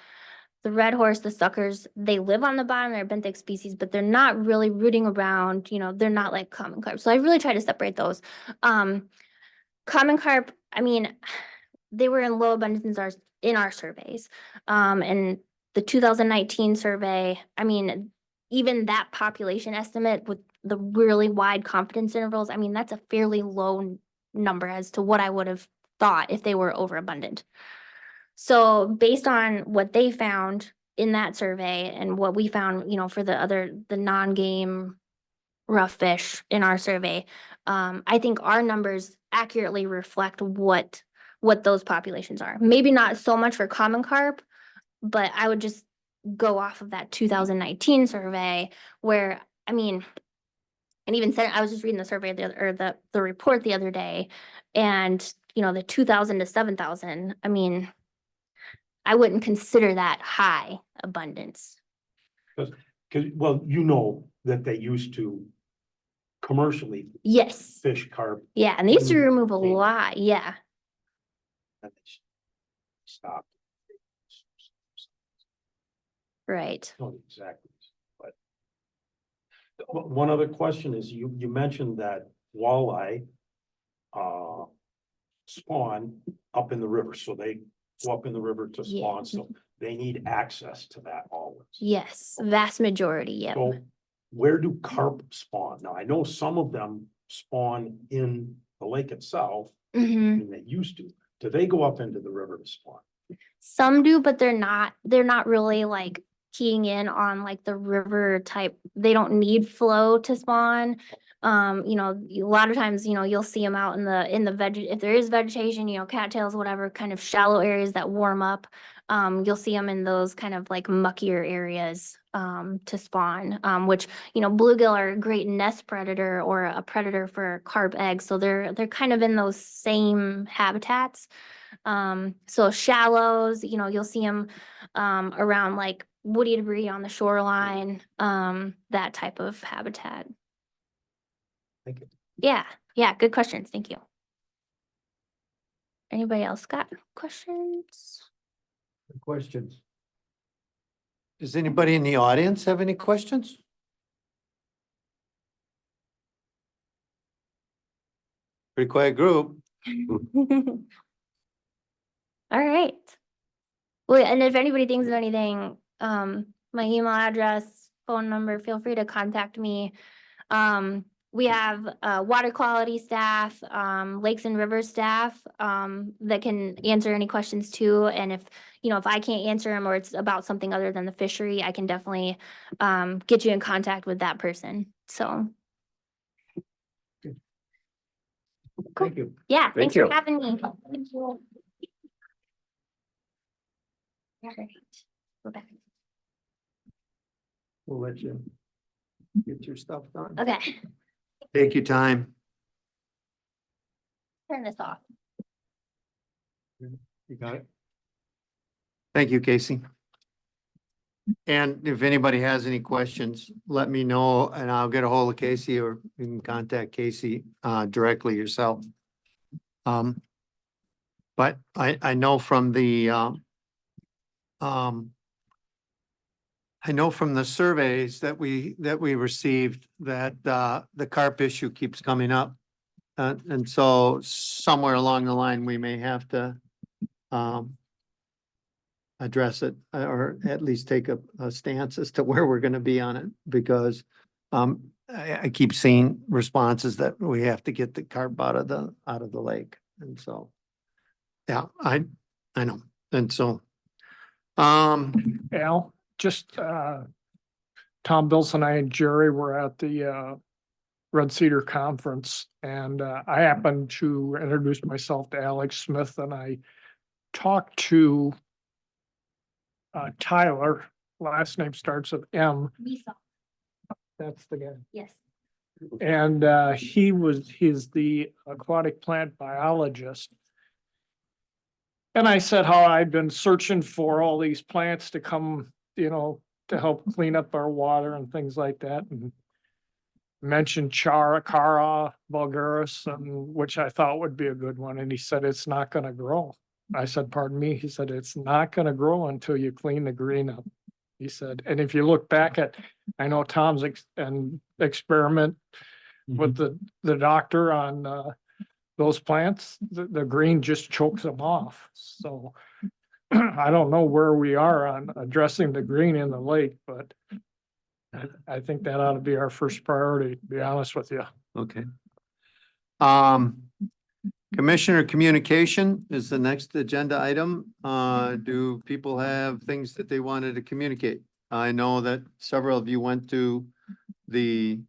The red horse, the suckers, they live on the bottom, they're benthic species, but they're not really rooting around, they're not like common carp. So I really try to separate those. Common carp, I mean, they were in low abundance in our surveys. And the 2019 survey, I mean, even that population estimate with the really wide confidence intervals, I mean, that's a fairly low number as to what I would have thought if they were overabundant. So based on what they found in that survey and what we found, for the non-game rough fish in our survey, I think our numbers accurately reflect what those populations are. Maybe not so much for common carp, but I would just go off of that 2019 survey where, I mean, and even said, I was just reading the survey the report the other day, and the 2,000 to 7,000, I mean, I wouldn't consider that high abundance. Cause, well, that they used to commercially Yes, fish carp yeah, and they used to Mm, remove a okay. lot, yeah. and they stopped. Right. Not exactly, but. One other question is, you mentioned that walleye. Spawn up in the river, so they go up in the river to Yeah. spawn, so they need access to that always. Yes, vast majority, yeah. So where do carp spawn? Now, I know some of them spawn in the lake itself, Hmm. and they used to. Do they go up into the river to spawn? Some do, but they're not really like keying in on like the river type. They don't need flow to spawn. A lot of times, you'll see them out in the if there is vegetation, cattails, whatever, kind of shallow areas that warm up. You'll see them in those kind of like muckier areas, to spawn, which, bluegill are a great nest predator or a predator for carp eggs. So they're kind of in those same habitats. So shallows, you'll see them, around like woody debris on the shoreline, that type of habitat. Thank you. Yeah, good questions. Thank you. Anybody else got questions? Questions? Does anybody in the audience have any questions? Pretty quiet group. All right. Well, and if anybody thinks of anything, my email address, phone number, feel free to contact me. We have water quality staff, lakes and rivers staff, that can answer any questions too. And if I can't answer them or it's about something other than the fishery, I can definitely get you in contact with that person. So Thank you. yeah, thanks you. for having me. Thank you. All right, we're back. We'll let you get your stuff done. Okay, Take your time. turn this off. You got it? Thank you, Casey. And if anybody has any questions, let me know and I'll get a hold of Casey, or you can contact Casey directly yourself. But I know from the I know from the surveys that we received that the carp issue keeps coming up. And so somewhere along the line, we may have to address it, or at least take a stance as to where we're gonna be on it, because I keep seeing responses that we have to get the carp out of the lake. And so, yeah, I know. And so, Al, just, Tom Bilson, I and Jerry were at the, Red Cedar Conference, and, I happened to introduce myself to Alex Smith, and I talked to, Tyler, last name starts with M, Lisa, that's the guy. yes. And, he's the aquatic plant biologist. And I said how I'd been searching for all these plants to come, to help clean up our water and things like that. And mentioned Cara vulgaris, and which I thought would be a good one, and he said it's not gonna grow. I said, pardon me, he said, it's not gonna grow until you clean the green up. He said, and if you look back at, I know Tom's experiment with the doctor on those plants, the green just chokes them off, so. I don't know where we are on addressing the green in the lake, but I think that ought to be our first priority, to be honest with you. Okay. Commissioner communication is the next agenda item. Do people have things that they wanted to communicate? I know that several of you went to the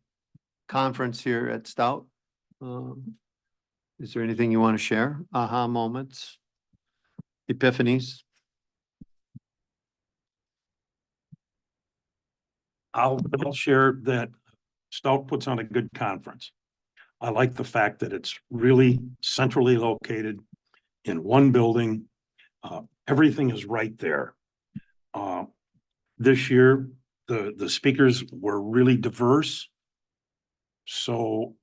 conference here at Stout. Is there anything you want to share? Aha moments? Epiphanies? I'll share that Stout puts on a good conference. I like the fact that it's really centrally located in one building. Everything is right there. This year, the speakers were really diverse. So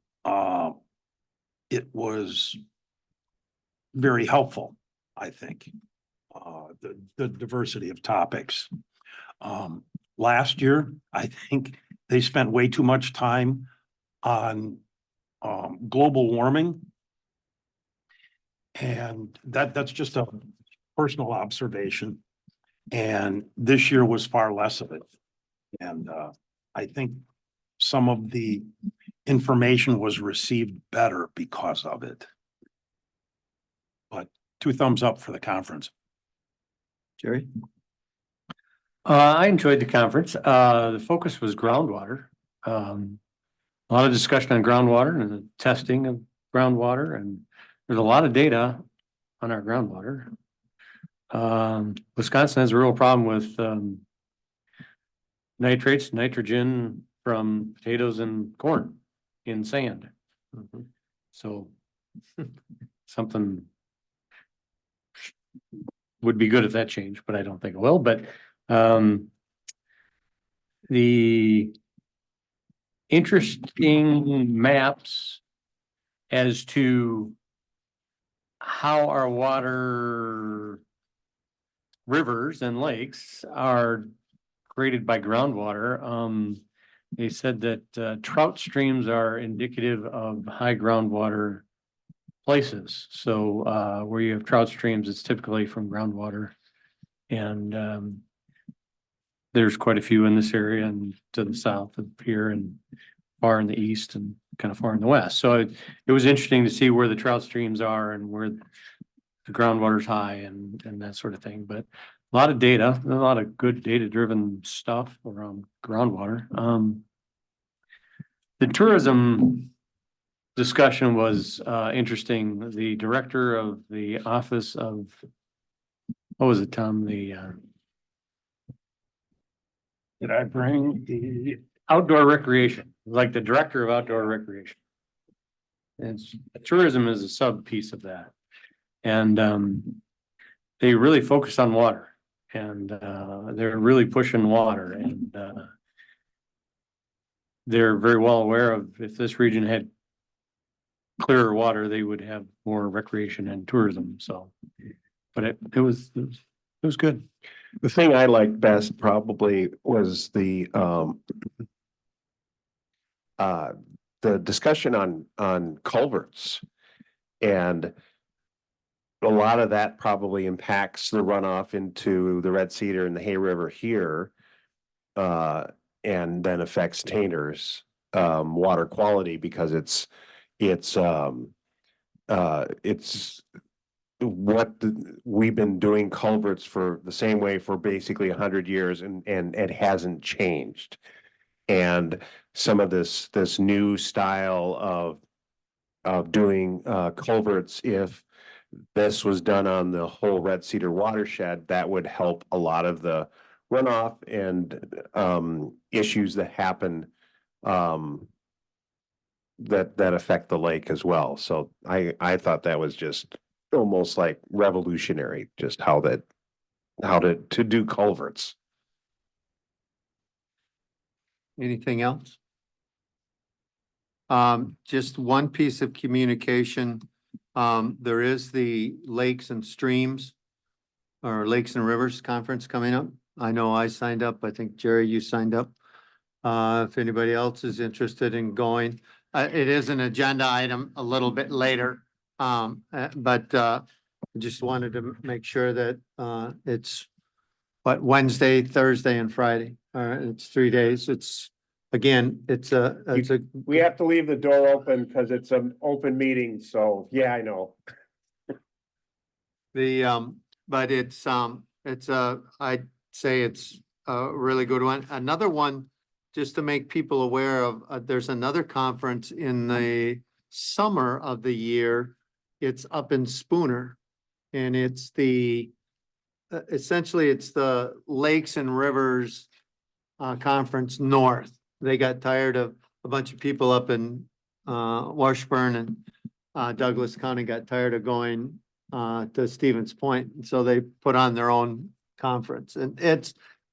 it was very helpful, I think, the diversity of topics. Last year, I think they spent way too much time on global warming. And that's just a personal observation. And this year was far less of it. And I think some of the information was received better because of it. But 2 thumbs up for the conference. Jerry? I enjoyed the conference. The focus was groundwater. A lot of discussion on groundwater and the testing of groundwater, and there's a lot of data on our groundwater. Wisconsin has a real problem with nitrates, nitrogen from potatoes and corn in sand. So something would be good if that changed, but I don't think it will. But the interesting maps as to how our water rivers and lakes are created by groundwater. They said that trout streams are indicative of high groundwater places. So where you have trout streams, it's typically from groundwater. And there's quite a few in this area and to the south of here and far in the east and kind of far in the west. So it was interesting to see where the trout streams are and where the groundwater's high and that sort of thing. But a lot of data, a lot of good data-driven stuff around groundwater. The tourism discussion was interesting. The director of the office of, what was it, Tom? The Did I bring the outdoor recreation, like the director of outdoor recreation. And tourism is a sub piece of that. And they really focus on water and they're really pushing water and they're very well aware of if this region had clearer water, they would have more recreation and tourism. So, but it was good. The thing I liked best probably was the discussion on culverts. And a lot of that probably impacts the runoff into the Red Cedar and the Hay River here. And then affects Tainter's water quality because it's we've been doing culverts for the same way for basically 100 years and it hasn't changed. And some of this new style of doing culverts, if this was done on the whole Red Cedar watershed, that would help a lot of the runoff and issues that happen that affect the lake as well. So I thought that was just almost like revolutionary, just how to do culverts. Anything else? Just one piece of communication. There is the Lakes and Streams or Lakes and Rivers Conference coming up. I know I signed up. I think Jerry, you signed up. If anybody else is interested in going, it is an agenda item a little bit later. But just wanted to make sure that it's Wednesday, Thursday and Friday. It's 3 days. It's it's a We have to leave the door open because it's an open meeting, so yeah, I know. but it's I'd say it's a really good one. Another one, just to make people aware of, there's another conference in the summer of the year. It's up in Spooner. And it's essentially it's the Lakes and Rivers Conference North. They got tired of a bunch of people up in Washburn and Douglas County got tired of going to Stevens Point. And so they put on their own conference, and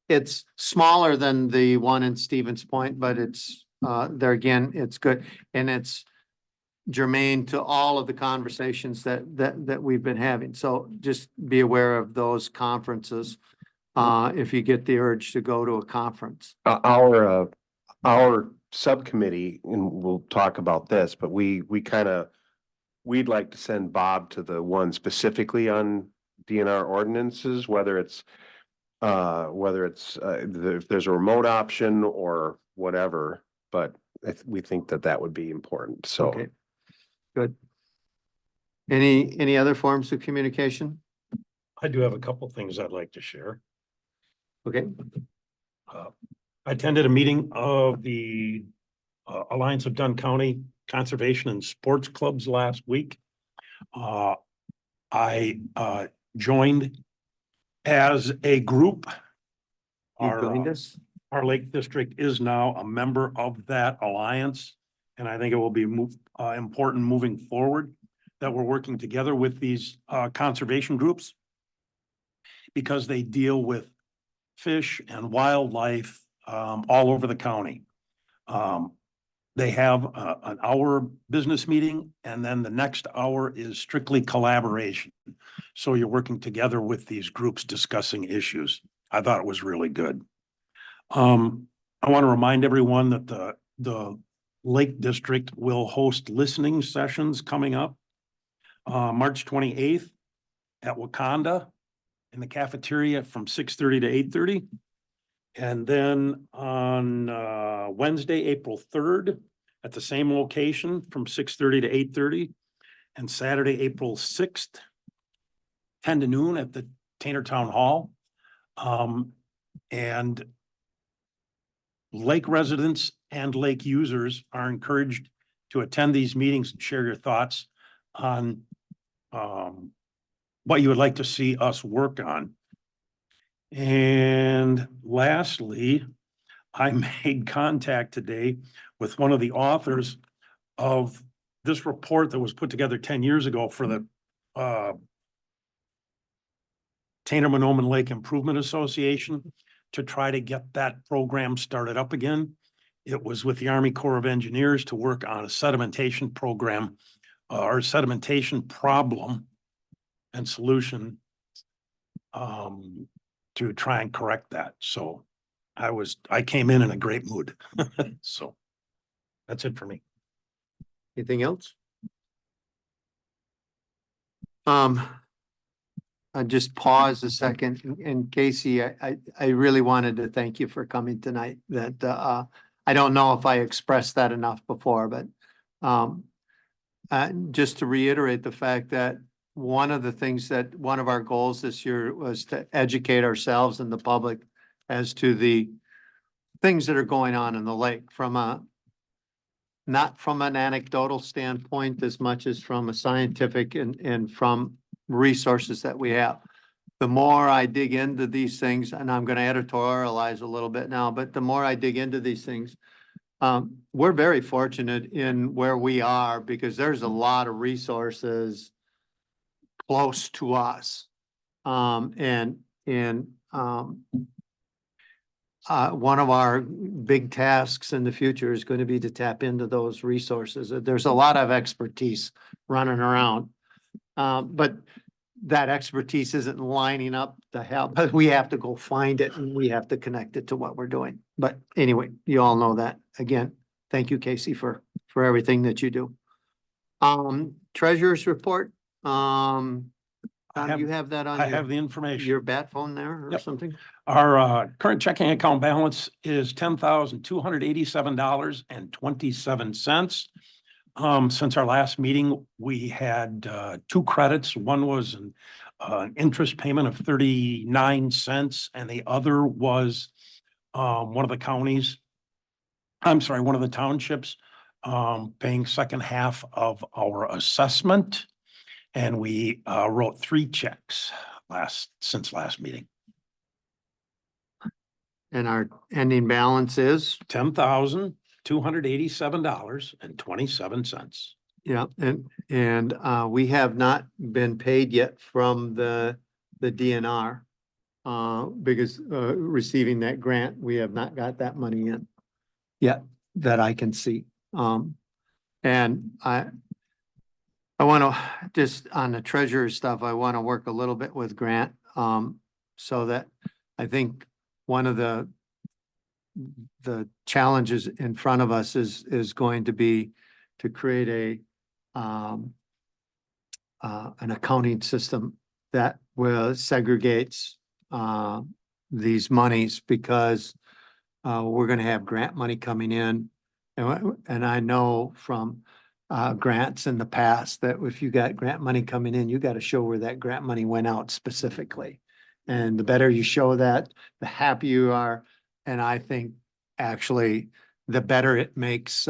it's smaller than the one in Stevens Point, but it's there again, it's good. And it's germane to all of the conversations that we've been having. So just be aware of those conferences if you get the urge to go to a conference. Our subcommittee, and we'll talk about this, but we'd like to send Bob to the one specifically on DNR ordinances, whether it's if there's a remote option or whatever, but we think that would be important, so. Okay, good. Any other forms of communication? I do have a couple things I'd like to share. Okay, I attended a meeting of the Alliance of Dunn County Conservation and Sports Clubs last week. I joined as a group. you joined us? Our Lake District is now a member of that alliance, and I think it will be important moving forward that we're working together with these conservation groups because they deal with fish and wildlife all over the county. They have an hour business meeting, and then the next hour is strictly collaboration. So you're working together with these groups discussing issues. I thought it was really good. I want to remind everyone that the Lake District will host listening sessions coming up March 28th at Wakanda in the cafeteria from 6:30 to 8:30. And then on Wednesday, April 3rd, at the same location from 6:30 to 8:30. And Saturday, April 6th, 10 to noon at the Tainter Town Hall. And lake residents and lake users are encouraged to attend these meetings and share your thoughts on what you would like to see us work on. And lastly, I made contact today with one of the authors of this report that was put together 10 years ago for the Tainter-Monoman Lake Improvement Association to try to get that program started up again. It was with the Army Corps of Engineers to work on a sedimentation program or sedimentation problem and solution to try and correct that. So I came in a great mood. So that's it for me. Anything else? I just pause a second, and Casey, I really wanted to thank you for coming tonight. That I don't know if I expressed that enough before, but just to reiterate the fact that one of our goals this year was to educate ourselves and the public as to the things that are going on in the lake not from an anecdotal standpoint as much as from a scientific and from resources that we have. The more I dig into these things, and I'm going to editorialize a little bit now, but the more I dig into these things, we're very fortunate in where we are because there's a lot of resources close to us. one of our big tasks in the future is going to be to tap into those resources. There's a lot of expertise running around. But that expertise isn't lining up to help, but we have to go find it and we have to connect it to what we're doing. But anyway, you all know that. Again, thank you, Casey, for everything that you do. Treasurer's report, Tom, you have that on I have the your information. bat phone there or Yep. something? Our current checking account balance is $10,287.27. Since our last meeting, we had two credits. One was an interest payment of 39 cents, and the other was one of the counties, I'm sorry, one of the townships paying second half of our assessment. And we wrote 3 checks since last meeting. And our ending balance is, $10,287.27. yeah, and we have not been paid yet from the DNR. Because receiving that grant, we have not got that money in yet that I can see. And I want to, just on the treasurer stuff, I want to work a little bit with Grant, so that I think one of the challenges in front of us is going to be to create an accounting system that will segregates these monies, because we're gonna have grant money coming in. And I know from grants in the past that if you got grant money coming in, you gotta show where that grant money went out specifically. And the better you show that, the happier you are. And I think actually the better it makes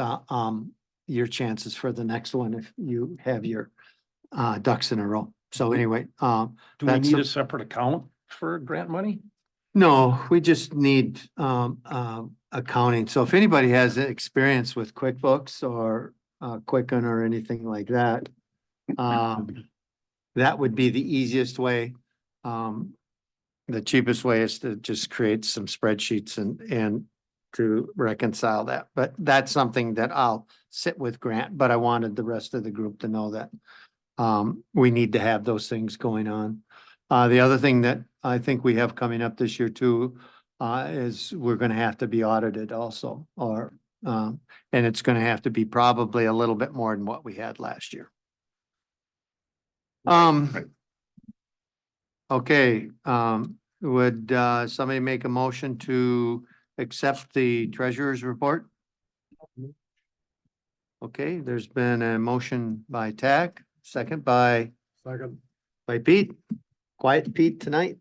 your chances for the next one if you have your ducks in a row. So anyway, Do we That's need a- a separate account for grant money? no, we just need accounting. So if anybody has experience with QuickBooks or Quicken or anything like that, that would be the easiest way. The cheapest way is to just create some spreadsheets and to reconcile that. But that's something that I'll sit with Grant, but I wanted the rest of the group to know that we need to have those things going on. The other thing that I think we have coming up this year too, is we're gonna have to be audited also, or, and it's gonna have to be probably a little bit more than what we had last year. Okay, would, somebody make a motion to accept the treasurer's report? Okay, there's been a motion by TAC, second by Pete. Quiet Pete tonight.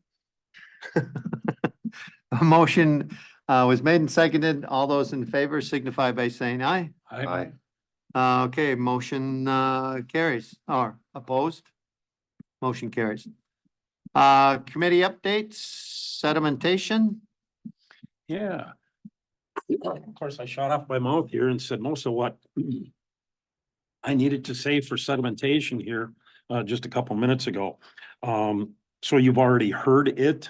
A motion was made and seconded. All those in favor signify by saying aye. Aye. Okay, motion carries, or opposed? Motion carries. Committee updates, sedimentation. Yeah. Of course, I shot off my mouth here and said most of what I needed to say for sedimentation here just a couple minutes ago. So you've already heard it,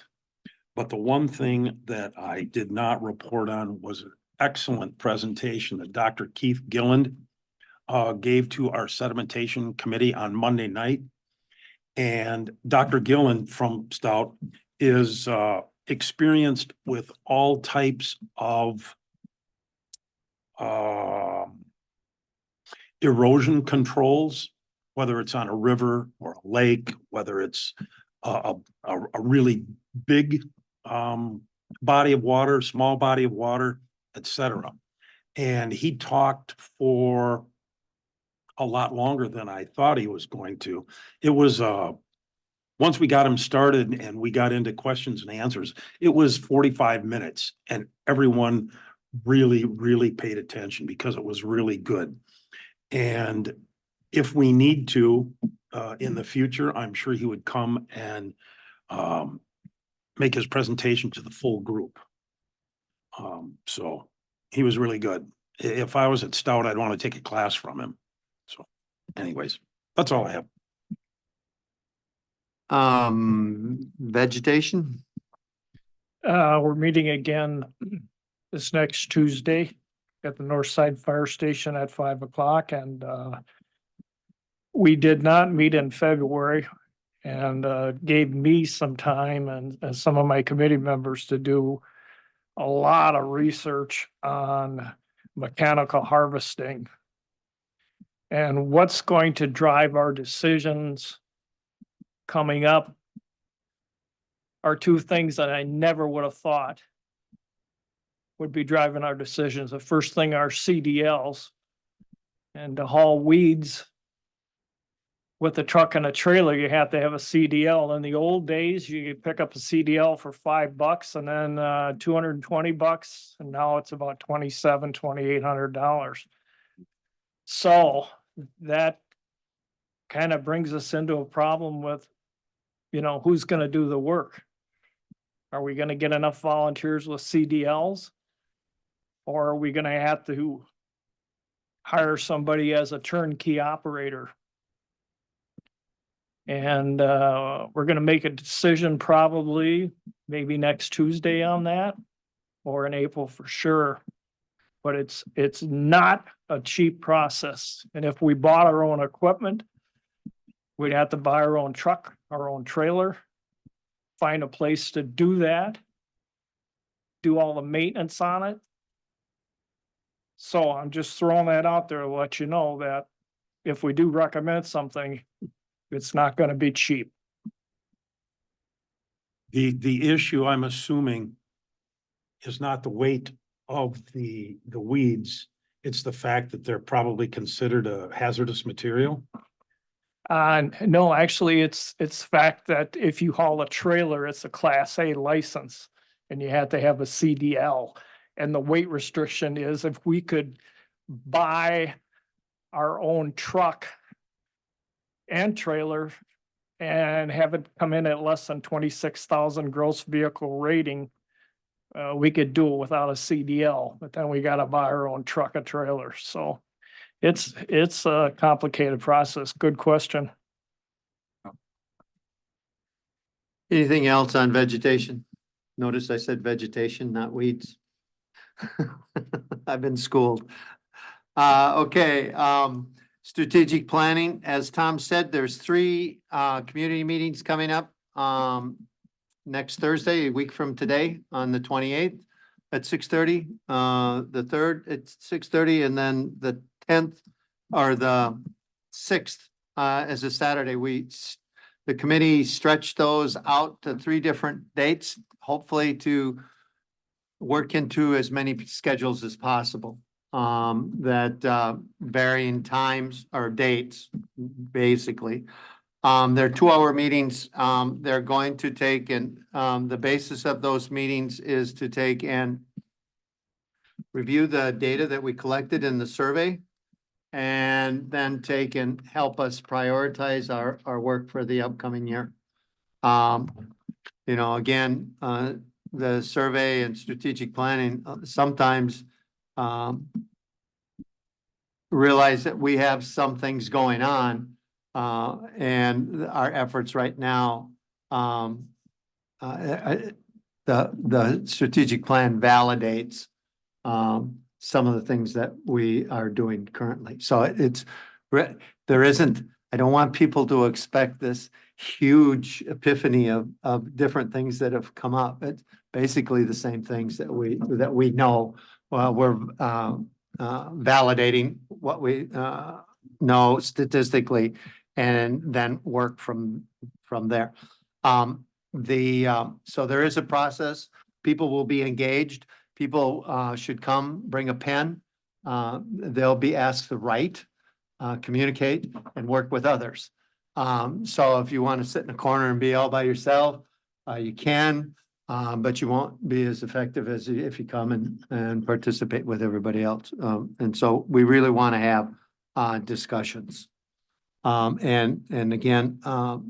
but the one thing that I did not report on was an excellent presentation that Dr. Keith Gilland gave to our sedimentation committee on Monday night. And Dr. Gilland from Stout is experienced with all types of erosion controls, whether it's on a river or a lake, whether it's a really big body of water, small body of water, etc. And he talked for a lot longer than I thought he was going to. It was once we got him started and we got into questions and answers, it was 45 minutes and everyone really, really paid attention because it was really good. And if we need to, in the future, I'm sure he would come and make his presentation to the full group. So he was really good. If I was at Stout, I'd want to take a class from him. So anyways, that's all I have. Vegetation. We're meeting again this next Tuesday at the North Side Fire Station at 5 o'clock, and we did not meet in February and gave me some time and some of my committee members to do a lot of research on mechanical harvesting and what's going to drive our decisions coming up are two things that I never would have thought would be driving our decisions. The first thing are CDLs, and to haul weeds with a truck and a trailer, you have to have a CDL. In the old days, you could pick up a CDL for $5 and then $220, and now it's about $2,800. So that kind of brings us into a problem with, who's going to do the work? Are we going to get enough volunteers with CDLs? Or are we going to have to hire somebody as a turnkey operator? And we're going to make a decision probably maybe next Tuesday on that, or in April for sure. But it's not a cheap process. And if we bought our own equipment, we'd have to buy our own truck, our own trailer, find a place to do that, do all the maintenance on it. So I'm just throwing that out there to let you know that if we do recommend something, it's not going to be cheap. The issue, I'm assuming, is not the weight of the weeds. It's the fact that they're probably considered a hazardous material. No, actually, it's the fact that if you haul a trailer, it's a Class A license and you have to have a CDL. And the weight restriction is if we could buy our own truck and trailer and have it come in at less than 26,000 gross vehicle rating, we could do it without a CDL, but then we got to buy our own truck and trailer. So it's a complicated process. Good question. Anything else on vegetation? Notice I said vegetation, not weeds. I've been schooled. Okay, strategic planning, as Tom said, there's 3 community meetings coming up. Next Thursday, a week from today, on the 28th at 6:30. The 3rd at 6:30, and then the 10th or the 6th as a Saturday. The committee stretched those out to 3 different dates, hopefully to work into as many schedules as possible. That varying times or dates, basically. They're 2-hour meetings. They're going to take, and the basis of those meetings is to take and review the data that we collected in the survey, and then take and help us prioritize our work for the upcoming year. Again, the survey and strategic planning sometimes realize that we have some things going on, and our efforts right now, the strategic plan validates some of the things that we are doing currently. So there isn't, I don't want people to expect this huge epiphany of different things that have come up. It's basically the same things that we know. We're validating what we know statistically, and then work from there. So there is a process. People will be engaged. People should come, bring a pen. They'll be asked to write, communicate, and work with others. So if you want to sit in a corner and be all by yourself, you can, but you won't be as effective as if you come and participate with everybody else. And so we really want to have discussions. And again,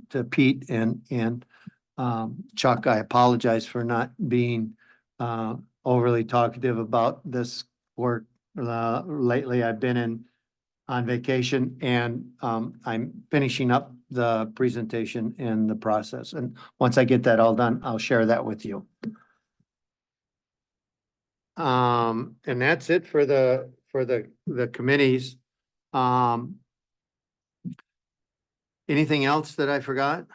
to Pete and Chuck, I apologize for not being overly talkative about this work. Lately, I've been on vacation, and I'm finishing up the presentation and the process. And once I get that all done, I'll share that with you. And that's it for the committees. Anything else that I forgot?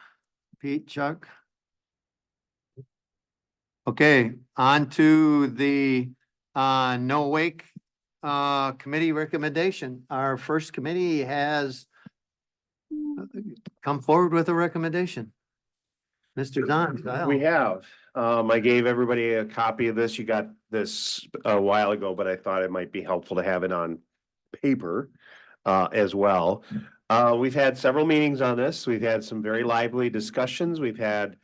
Pete, Chuck? Okay, on to the no wake committee recommendation. Our first committee has come forward with a recommendation. Mr. Dunn. We have, I gave everybody a copy of this. You got this a while ago, but I thought it might be helpful to have it on paper as well. We've had several meetings on this. We've had some very lively discussions. We've had,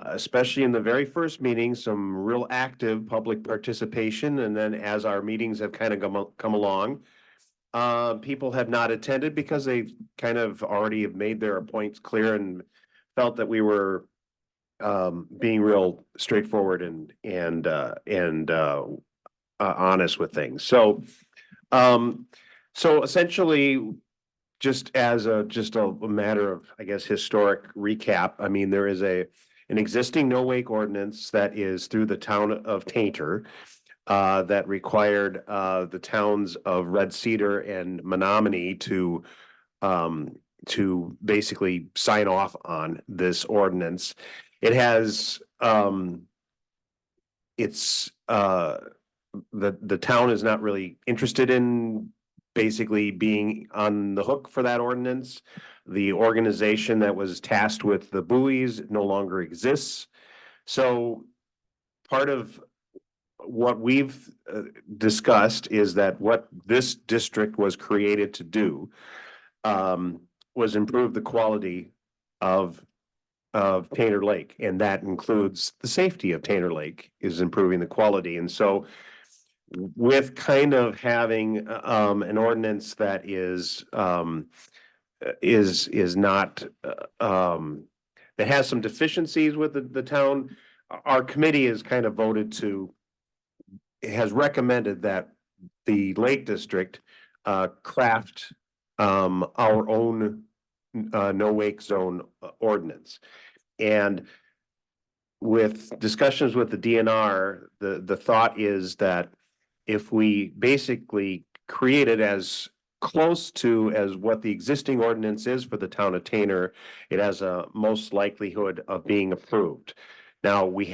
especially in the very first meeting, some real active public participation. And then as our meetings have kind of come along, people have not attended because they kind of already have made their points clear and felt that we were being real straightforward and honest with things. So essentially, just as a matter of, I guess, historic recap, I mean, there is an existing no wake ordinance that is through the town of Tainter that required the towns of Red Cedar and Menominee to basically sign off on this ordinance. It has the town is not really interested in basically being on the hook for that ordinance. The organization that was tasked with the buoys no longer exists. So part of what we've discussed is that what this district was created to do was improve the quality of Tainter Lake, and that includes the safety of Tainter Lake is improving the quality. And so with kind of having an ordinance that is not that has some deficiencies with the town, our committee has kind of voted to has recommended that the Lake District craft our own no wake zone ordinance. And with discussions with the DNR, the thought is that if we basically create it as close to as what the existing ordinance is for the town of Tainter, it has a most likelihood of being approved. Now, we've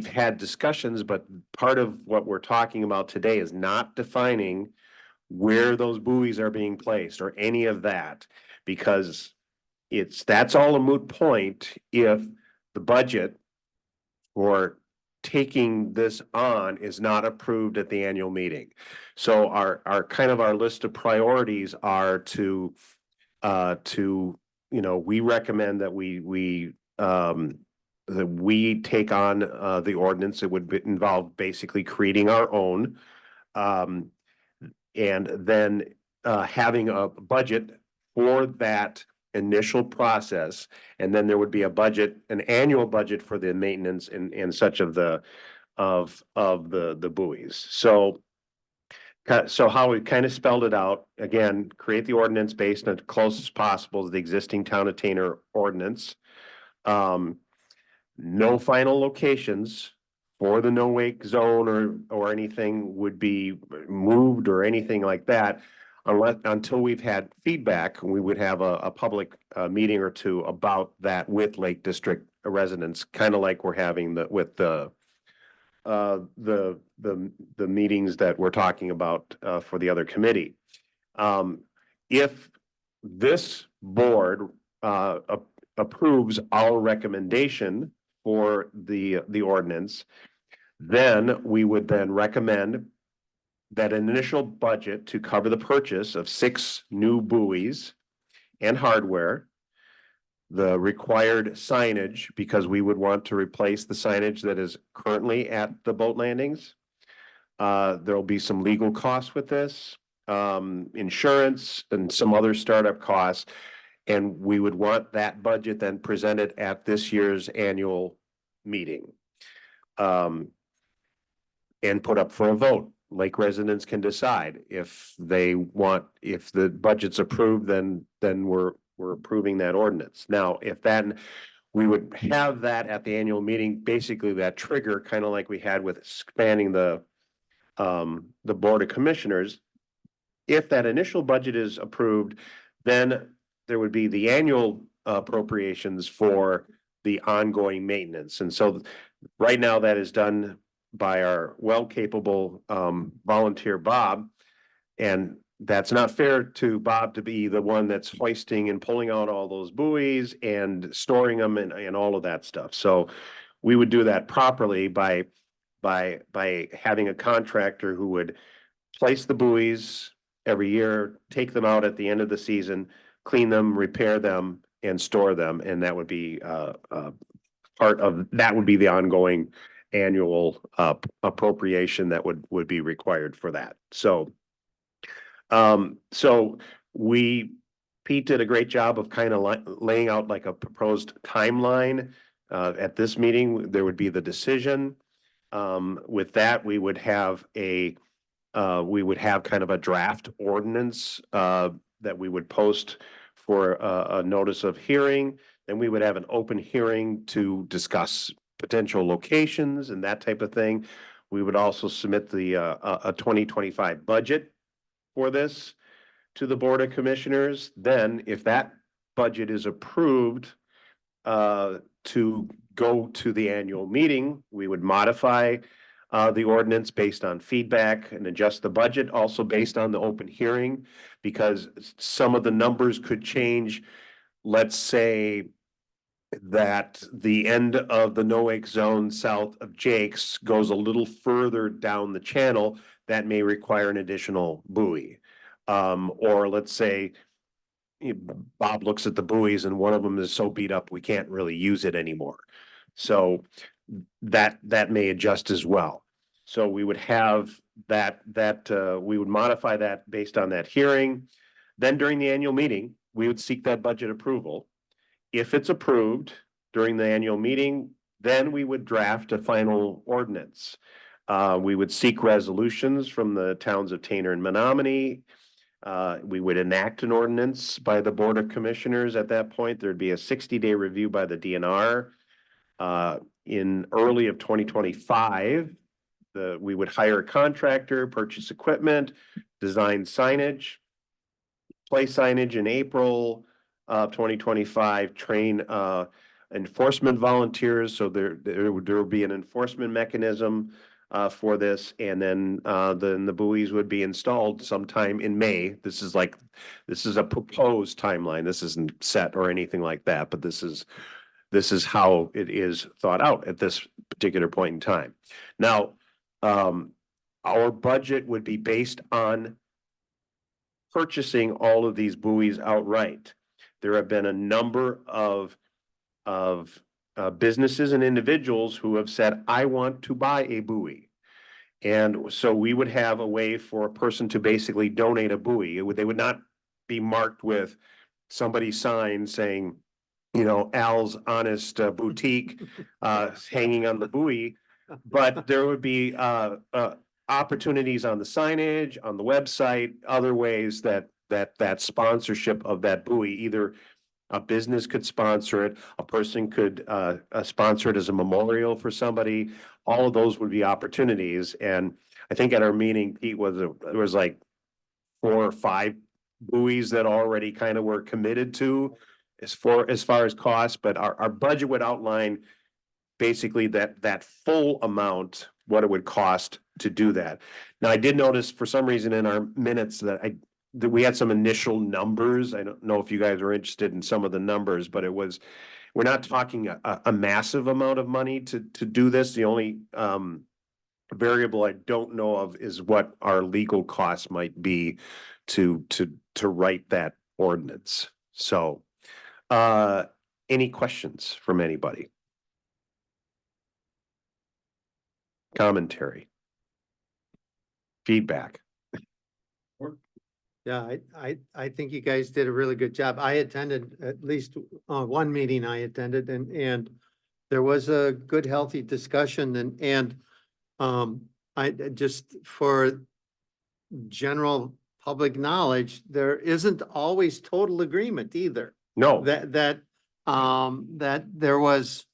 had discussions, but part of what we're talking about today is not defining where those buoys are being placed or any of that, because that's all a moot point if the budget for taking this on is not approved at the annual meeting. So our kind of our list of priorities are to we recommend that we take on the ordinance. It would involve basically creating our own and then having a budget for that initial process, and then there would be an annual budget for the maintenance and such of the buoys. So how we kind of spelled it out, again, create the ordinance based on as close as possible to the existing town of Tainter ordinance. No final locations for the no wake zone or anything would be moved or anything like that until we've had feedback. We would have a public meeting or two about that with Lake District residents, kind of like we're having with the meetings that we're talking about for the other committee. If this board approves our recommendation for the ordinance, then we would then recommend that an initial budget to cover the purchase of 6 new buoys and hardware, the required signage, because we would want to replace the signage that is currently at the boat landings. There'll be some legal costs with this, insurance and some other startup costs. And we would want that budget then presented at this year's annual meeting. And put up for a vote. Lake residents can decide if the budget's approved, then we're approving that ordinance. Now, if we would have that at the annual meeting, basically that trigger, kind of like we had with expanding the Board of Commissioners. If that initial budget is approved, then there would be the annual appropriations for the ongoing maintenance. And so right now that is done by our well-capable volunteer Bob. And that's not fair to Bob to be the one that's hoisting and pulling out all those buoys and storing them and all of that stuff. So we would do that properly by having a contractor who would place the buoys every year, take them out at the end of the season, clean them, repair them, and store them. And that would be part of, that would be the ongoing annual appropriation that would be required for that. So Pete did a great job of kind of laying out like a proposed timeline. At this meeting, there would be the decision. With that, we would have kind of a draft ordinance that we would post for a notice of hearing. Then we would have an open hearing to discuss potential locations and that type of thing. We would also submit the a 2025 budget for this to the Board of Commissioners. Then if that budget is approved to go to the annual meeting, we would modify the ordinance based on feedback and adjust the budget also based on the open hearing, because some of the numbers could change. Let's say that the end of the no-wake zone south of Jake's goes a little further down the channel. That may require an additional buoy. Or let's say Bob looks at the buoys and one of them is so beat up we can't really use it anymore. So that may adjust as well. So we would have that we would modify that based on that hearing. Then during the annual meeting, we would seek that budget approval. If it's approved during the annual meeting, then we would draft a final ordinance. We would seek resolutions from the towns of Tainter and Menominee. We would enact an ordinance by the Board of Commissioners. At that point, there'd be a 60-day review by the DNR. In early of 2025, we would hire a contractor, purchase equipment, design signage, place signage in April of 2025, train enforcement volunteers. So there will be an enforcement mechanism for this, and then the buoys would be installed sometime in May. This is a proposed timeline. This isn't set or anything like that, but this is how it is thought out at this particular point in time. Now, our budget would be based on purchasing all of these buoys outright. There have been a number of businesses and individuals who have said, I want to buy a buoy. And so we would have a way for a person to basically donate a buoy. They would not be marked with somebody's sign saying, Al's Honest Boutique hanging on the buoy, but there would be opportunities on the signage, on the website, other ways that sponsorship of that buoy, either a business could sponsor it, a person could sponsor it as a memorial for somebody. All of those would be opportunities. And I think at our meeting, Pete, there was like 4 or 5 buoys that already kind of were committed to as far as costs, but our budget would outline basically that full amount, what it would cost to do that. Now, I did notice for some reason in our minutes that we had some initial numbers. I don't know if you guys are interested in some of the numbers, but we're not talking a massive amount of money to do this. The only variable I don't know of is what our legal costs might be to write that ordinance. So, any questions from anybody? Commentary? Feedback? Yeah, I think you guys did a really good job. I attended at least one meeting I attended, and there was a good, healthy discussion, and I just, for general public knowledge, there isn't always total agreement either. No. That that there was,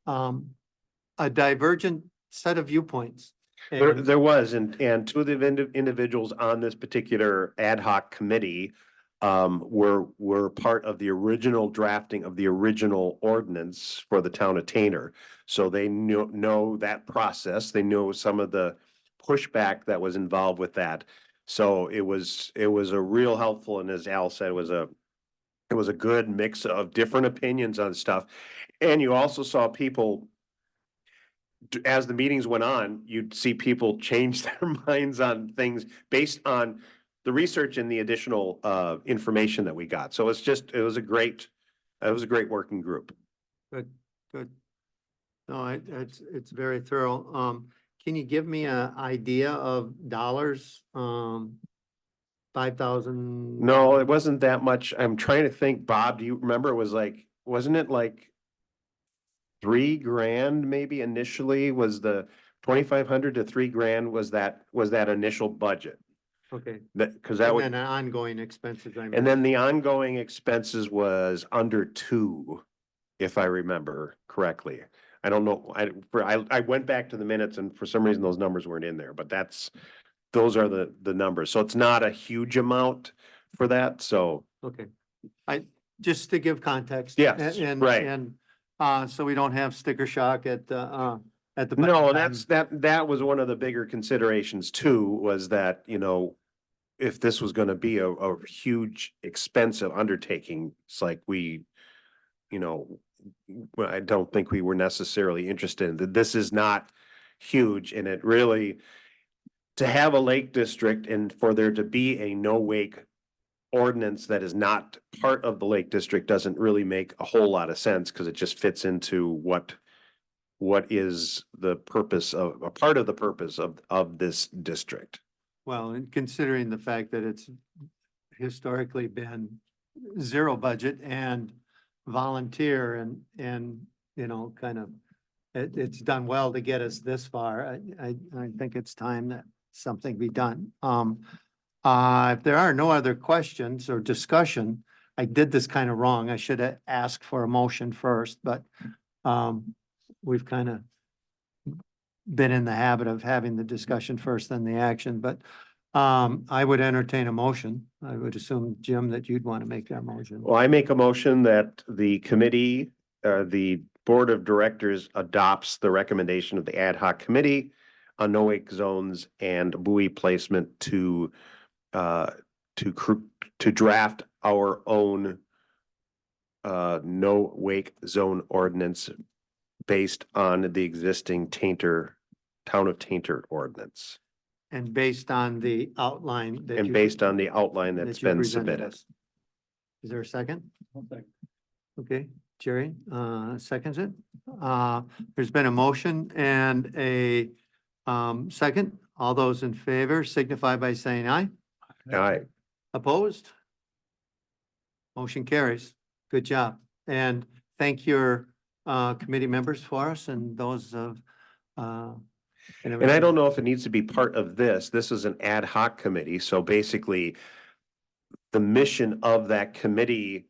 a divergent set of viewpoints. There, And- there was, and two of the individuals on this particular ad hoc committee were part of the original drafting of the original ordinance for the town of Tainter. So they know that process. They know some of the pushback that was involved with that. So it was a real helpful, and as Al said, it was a good mix of different opinions on stuff. And you also saw people, as the meetings went on, you'd see people change their minds on things based on the research and the additional information that we got. So it was a great working group. Good, good. No, it's very thorough. Can you give me an idea of dollars? 5,000? No, it wasn't that much. I'm trying to think, Bob, do you remember? It was like, wasn't it like $3,000 maybe initially was the 2,500 to $3,000 was that initial budget? Okay, Because that and would, then ongoing expenses. and then the ongoing expenses was under 2, if I remember correctly. I don't know. I went back to the minutes and for some reason those numbers weren't in there, but those are the numbers. So it's not a huge amount for that. So Okay, just to give context. Yes, And, right. and, so we don't have sticker shock at the. no, that was one of the bigger considerations too, was that, if this was gonna be a huge expensive undertaking, it's like I don't think we were necessarily interested in that. This is not huge, and it really, to have a lake district and for there to be a no wake ordinance that is not part of the lake district doesn't really make a whole lot of sense, because it just fits into what is the purpose of, a part of the purpose of this district. Well, and considering the fact that it's historically been zero budget and volunteer and, kind of, it's done well to get us this far. I think it's time that something be done. If there are no other questions or discussion, I did this kind of wrong. I should have asked for a motion first, but, we've kind of been in the habit of having the discussion first, then the action, but, I would entertain a motion. I would assume, Jim, that you'd want to make that motion. Well, I make a motion that the committee, the board of directors adopts the recommendation of the ad hoc committee on no wake zones and buoy placement to draft our own no wake zone ordinance based on the existing town of Tainter ordinance, And based on the outline that and you. based on the outline that's that you been presented submitted. us. Is there a second? One second. Okay, Jerry, seconds it. There's been a motion and a, second. All those in favor signify by saying aye. Aye. Opposed? Motion carries. Good job. And thank your, committee members for us and those of, And I don't know if it needs to be part of this. This is an ad hoc committee, so basically the mission of that committee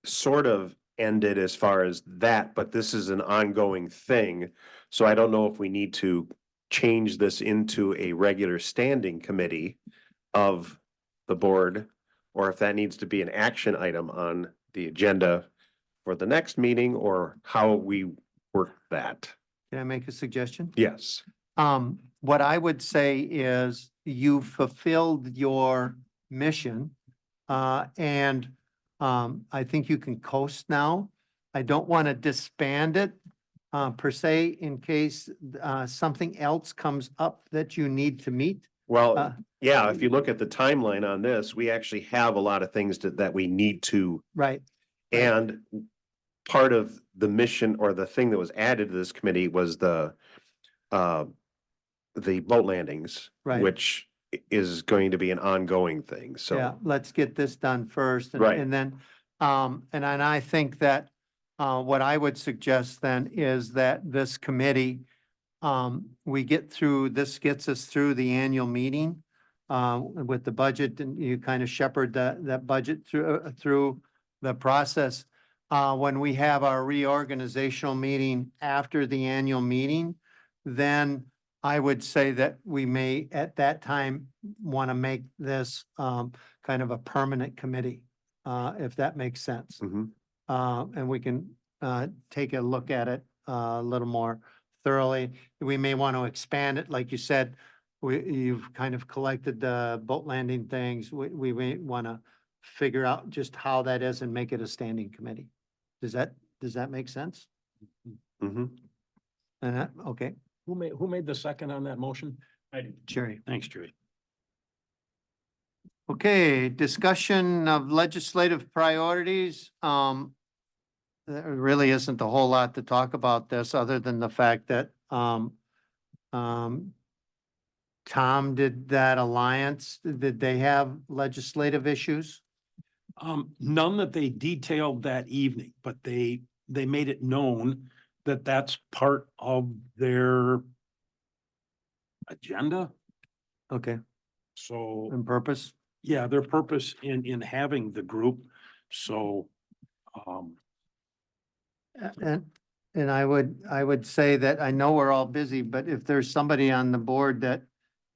sort of ended as far as that, but this is an ongoing thing. So I don't know if we need to change this into a regular standing committee of the board, or if that needs to be an action item on the agenda for the next meeting, or how we work that. Can I make a suggestion? Yes. What I would say is you fulfilled your mission. And, I think you can coast now. I don't want to disband it, per se, in case, something else comes up that you need to meet. Well, yeah, if you look at the timeline on this, we actually have a lot of things that we need to, Right, and part of the mission or the thing that was added to this committee was the boat landings, Right. which is going to be an ongoing thing, yeah, so. let's get this done first. Right. And then, and I think that, what I would suggest then is that this committee, we get through, this gets us through the annual meeting, with the budget, and you kind of shepherd that budget through the process. when we have our reorganizational meeting after the annual meeting, then I would say that we may at that time want to make this kind of a permanent committee, if that makes sense. Mhm. And we can take a look at it a little more thoroughly. We may want to expand it, like you said, you've kind of collected the boat landing things. We may want to figure out just how that is and make it a standing committee. Does that make sense? Mhm. And that, okay, Who made the second on that motion? I do. Jerry. Thanks, Jerry. Okay, discussion of legislative priorities. There really isn't a whole lot to talk about this, other than the fact that, Tom did that alliance. Did they have legislative issues? None that they detailed that evening, but they made it known that that's part of their agenda. Okay, So, on purpose? yeah, their purpose in having the group. So, And I would say that I know we're all busy, but if there's somebody on the board that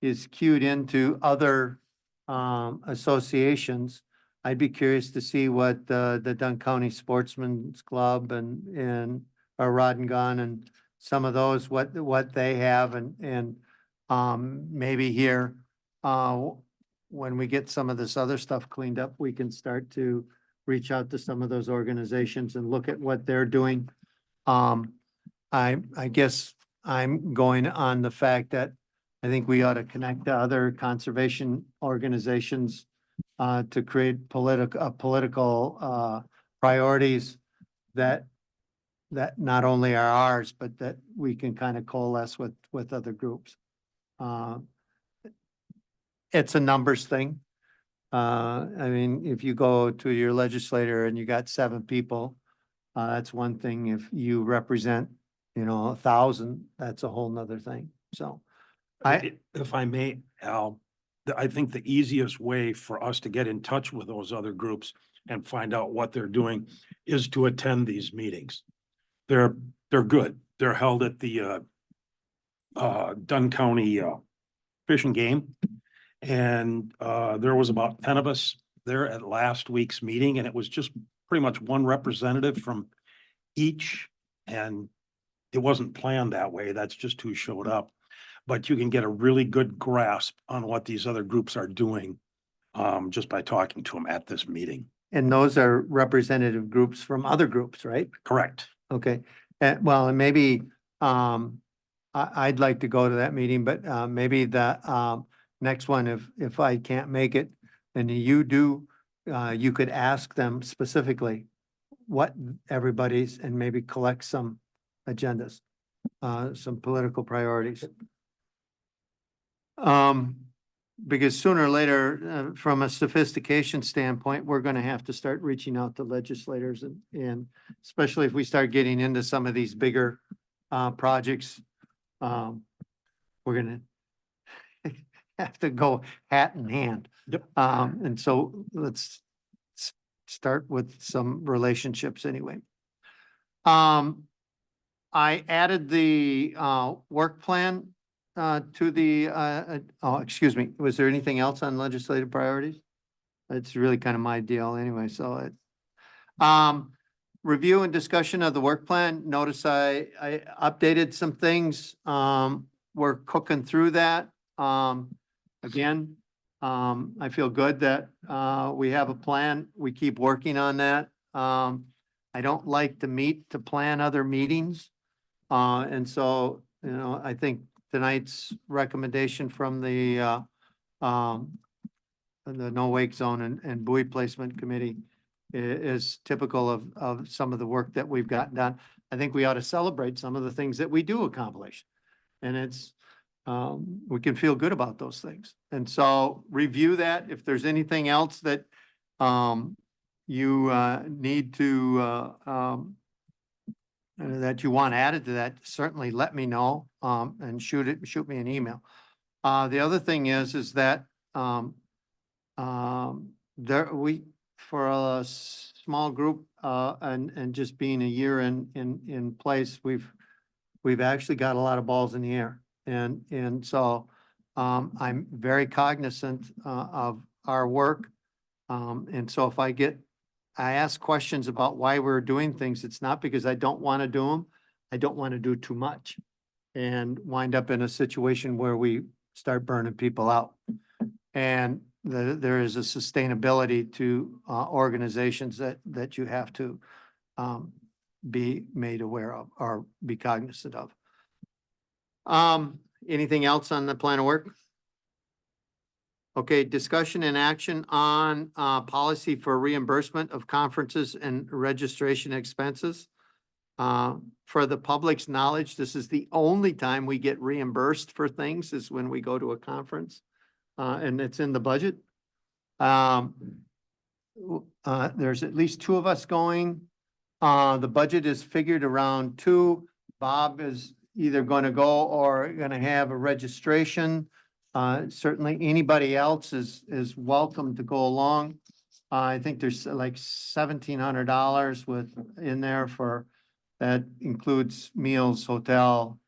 is queued into other associations, I'd be curious to see what the Dunn County Sportsman's Club and or Rod and Gun and some of those, what they have and maybe here when we get some of this other stuff cleaned up, we can start to reach out to some of those organizations and look at what they're doing. I guess I'm going on the fact that I think we ought to connect to other conservation organizations to create political priorities that not only are ours, but that we can kind of coalesce with other groups. It's a numbers thing. I mean, if you go to your legislator and you got 7 people, that's one thing. If you represent, 1,000, that's a whole nother thing. So if I may, Al, I think the easiest way for us to get in touch with those other groups and find out what they're doing is to attend these meetings. They're good. They're held at the Dunn County Fish and Game. And there was about 10 of us there at last week's meeting, and it was just pretty much one representative from each. And it wasn't planned that way. That's just who showed up. But you can get a really good grasp on what these other groups are doing just by talking to them at this meeting. and those are representative groups from other groups, right? Correct. Okay, well, and maybe, I'd like to go to that meeting, but, maybe the, next one, if I can't make it, and you do, you could ask them specifically what everybody's, and maybe collect some agendas, some political priorities. Because sooner or later, from a sophistication standpoint, we're gonna have to start reaching out to legislators and especially if we start getting into some of these bigger projects, we're gonna have to go hat in hand. Yep. And so let's start with some relationships anyway. I added the work plan to the, excuse me, was there anything else on legislative priorities? It's really kind of my deal anyway, so review and discussion of the work plan. Notice I updated some things. We're cooking through that. Again, I feel good that we have a plan. We keep working on that. I don't like to meet to plan other meetings. And so, I think tonight's recommendation from the No Wake Zone and Buoy Placement Committee is typical of some of the work that we've gotten done. I think we ought to celebrate some of the things that we do accomplish. And it's, we can feel good about those things. And so review that. If there's anything else that you need to that you want added to that, certainly let me know, and shoot me an email. The other thing is that, for a small group, and just being a year in place, we've actually got a lot of balls in the air. And so, I'm very cognizant, of our work. And so if I ask questions about why we're doing things, it's not because I don't want to do them. I don't want to do too much and wind up in a situation where we start burning people out. And there is a sustainability to, organizations that you have to, be made aware of or be cognizant of. Anything else on the plan of work? Okay, discussion and action on, policy for reimbursement of conferences and registration expenses. For the public's knowledge, this is the only time we get reimbursed for things is when we go to a conference, and it's in the budget. There's at least two of us going. The budget is figured around two. Bob is either going to go or going to have a registration. Certainly anybody else is welcome to go along. I think there's like $1,700 in there for, that includes meals, hotel,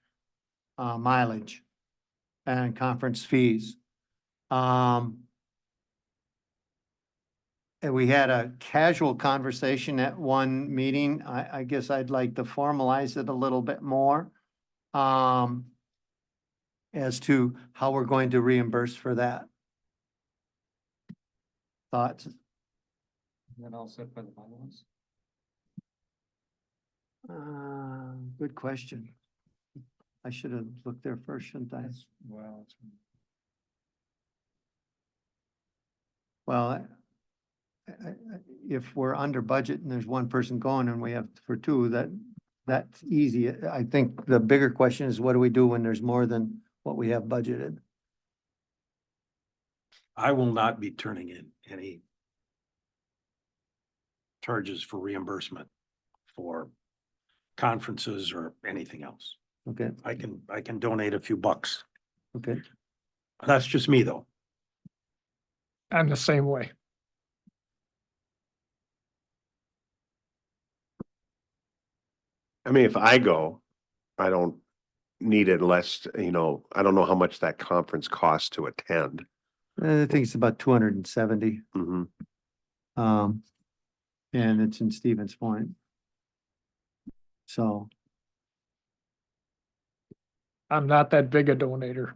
mileage, and conference fees. And we had a casual conversation at one meeting. I guess I'd like to formalize it a little bit more. As to how we're going to reimburse for that. Thoughts? That all set by the bylaws? Good question. I should have looked there first, shouldn't I? Well, Well, if we're under budget and there's one person going and we have for two, that's easy. I think the bigger question is what do we do when there's more than what we have budgeted? I will not be turning in any charges for reimbursement for conferences or anything else. Okay, I can donate a few bucks. okay. That's just me, though. I'm the same way. I mean, if I go, I don't need it unless, I don't know how much that conference costs to attend. I think it's about 270. Mhm. And it's in Stevens Point. So, I'm not that big a donator.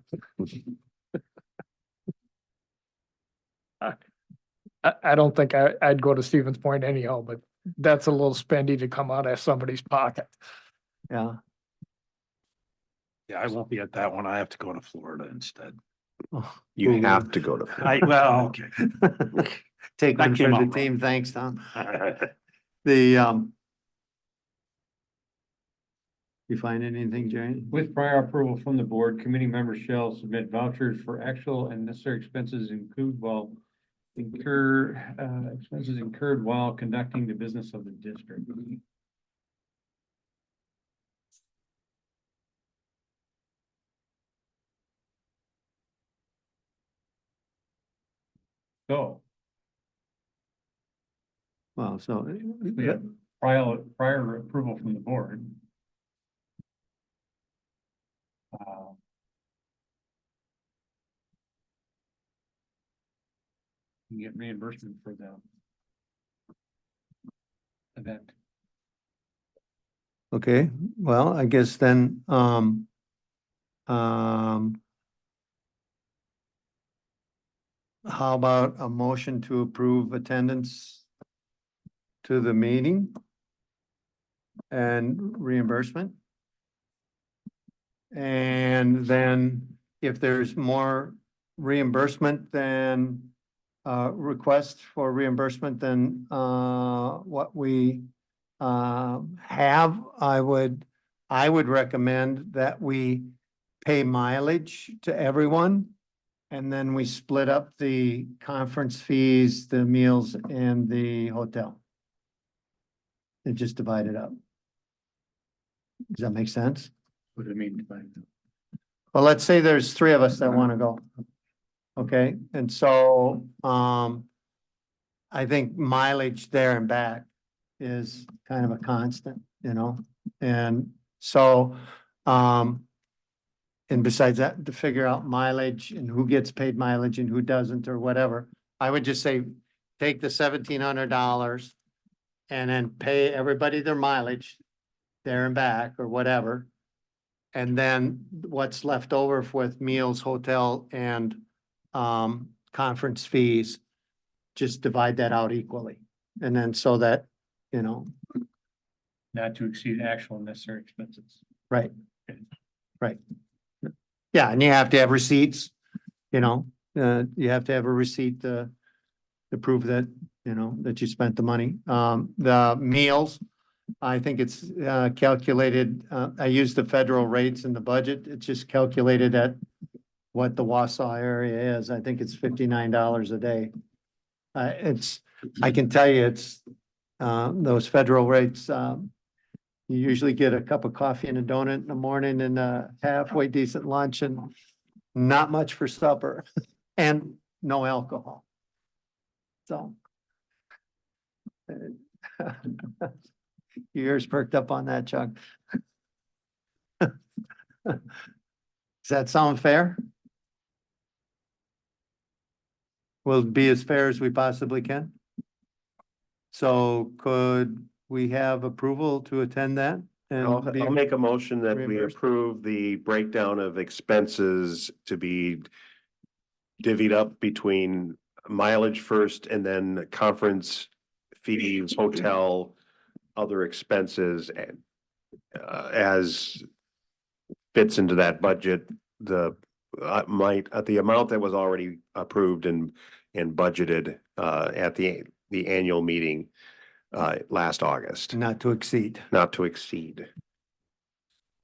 I don't think I'd go to Stevens Point anyhow, but that's a little spendy to come out of somebody's pocket. yeah. Yeah, I won't be at that one. I have to go to Florida instead. You Ooh. have to go to. Well, okay. Take That one came for out the wrong. team, thanks, Tom. The, you find anything, Jerry? with prior approval from the board, committee members shall submit vouchers for actual and necessary expenses expenses incurred while conducting the business of the district. So, Well, so. yeah, prior approval from the board. You get reimbursement for the event. Okay, well, I guess then, how about a motion to approve attendance to the meeting and reimbursement? And then if there's more reimbursement than request for reimbursement than what we have, I would recommend that we pay mileage to everyone. And then we split up the conference fees, the meals and the hotel. And just divide it up. Does that make sense? What do you mean by Well, let's say there's three of us that want to go. Okay, and so, I think mileage there and back is kind of a constant, you know? And so, and besides that, to figure out mileage and who gets paid mileage and who doesn't or whatever, I would just say, take the $1,700 and then pay everybody their mileage there and back or whatever. And then what's left over with meals, hotel and conference fees, just divide that out equally. And then so that, you know, Not to exceed actual and necessary expenses. right, right. Yeah, and you have to have receipts, you know, you have to have a receipt to prove that, you know, that you spent the money. The meals, I think it's calculated, I use the federal rates in the budget. It's just calculated at what the Wausau area is. I think it's $59 a day. I can tell you, it's, those federal rates, you usually get a cup of coffee and a donut in the morning and a halfway decent lunch and not much for supper and no alcohol. So. Your ears perked up on that, Chuck. Does that sound fair? We'll be as fair as we possibly can. So could we have approval to attend that? I'll And be make a motion that we reimbursed? approve the breakdown of expenses to be divvied up between mileage first and then conference fees, hotel, other expenses, and as fits into that budget, the the amount that was already approved and budgeted at the annual meeting last August, Not to exceed. not to exceed.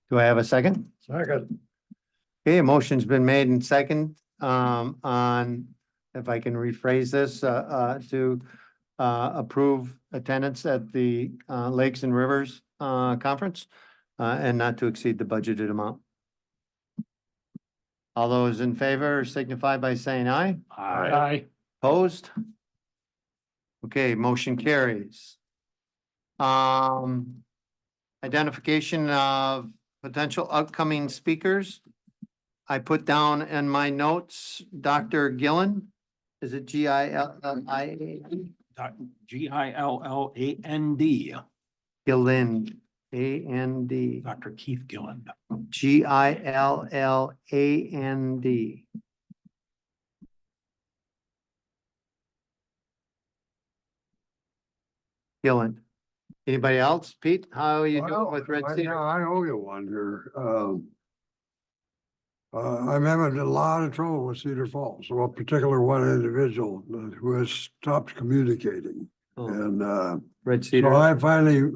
Do I have a second? Second. Okay, a motion's been made and second, on, if I can rephrase this, to approve attendance at the, Lakes and Rivers, conference, and not to exceed the budgeted amount. All those in favor signify by saying aye. Aye. Opposed? Okay, motion carries. Identification of potential upcoming speakers. I put down in my notes, Dr. Gillen. Is it Gilland? Gilland, Gilland, A-N-D. Dr. Keith Gilland. Gilland. Gilland. Anybody else? Pete, how are you doing with Red Cedar? I owe you one here. I'm having a lot of trouble with Cedar Falls, so a particular one individual who has stopped communicating. Oh, And Red so Cedar, I finally,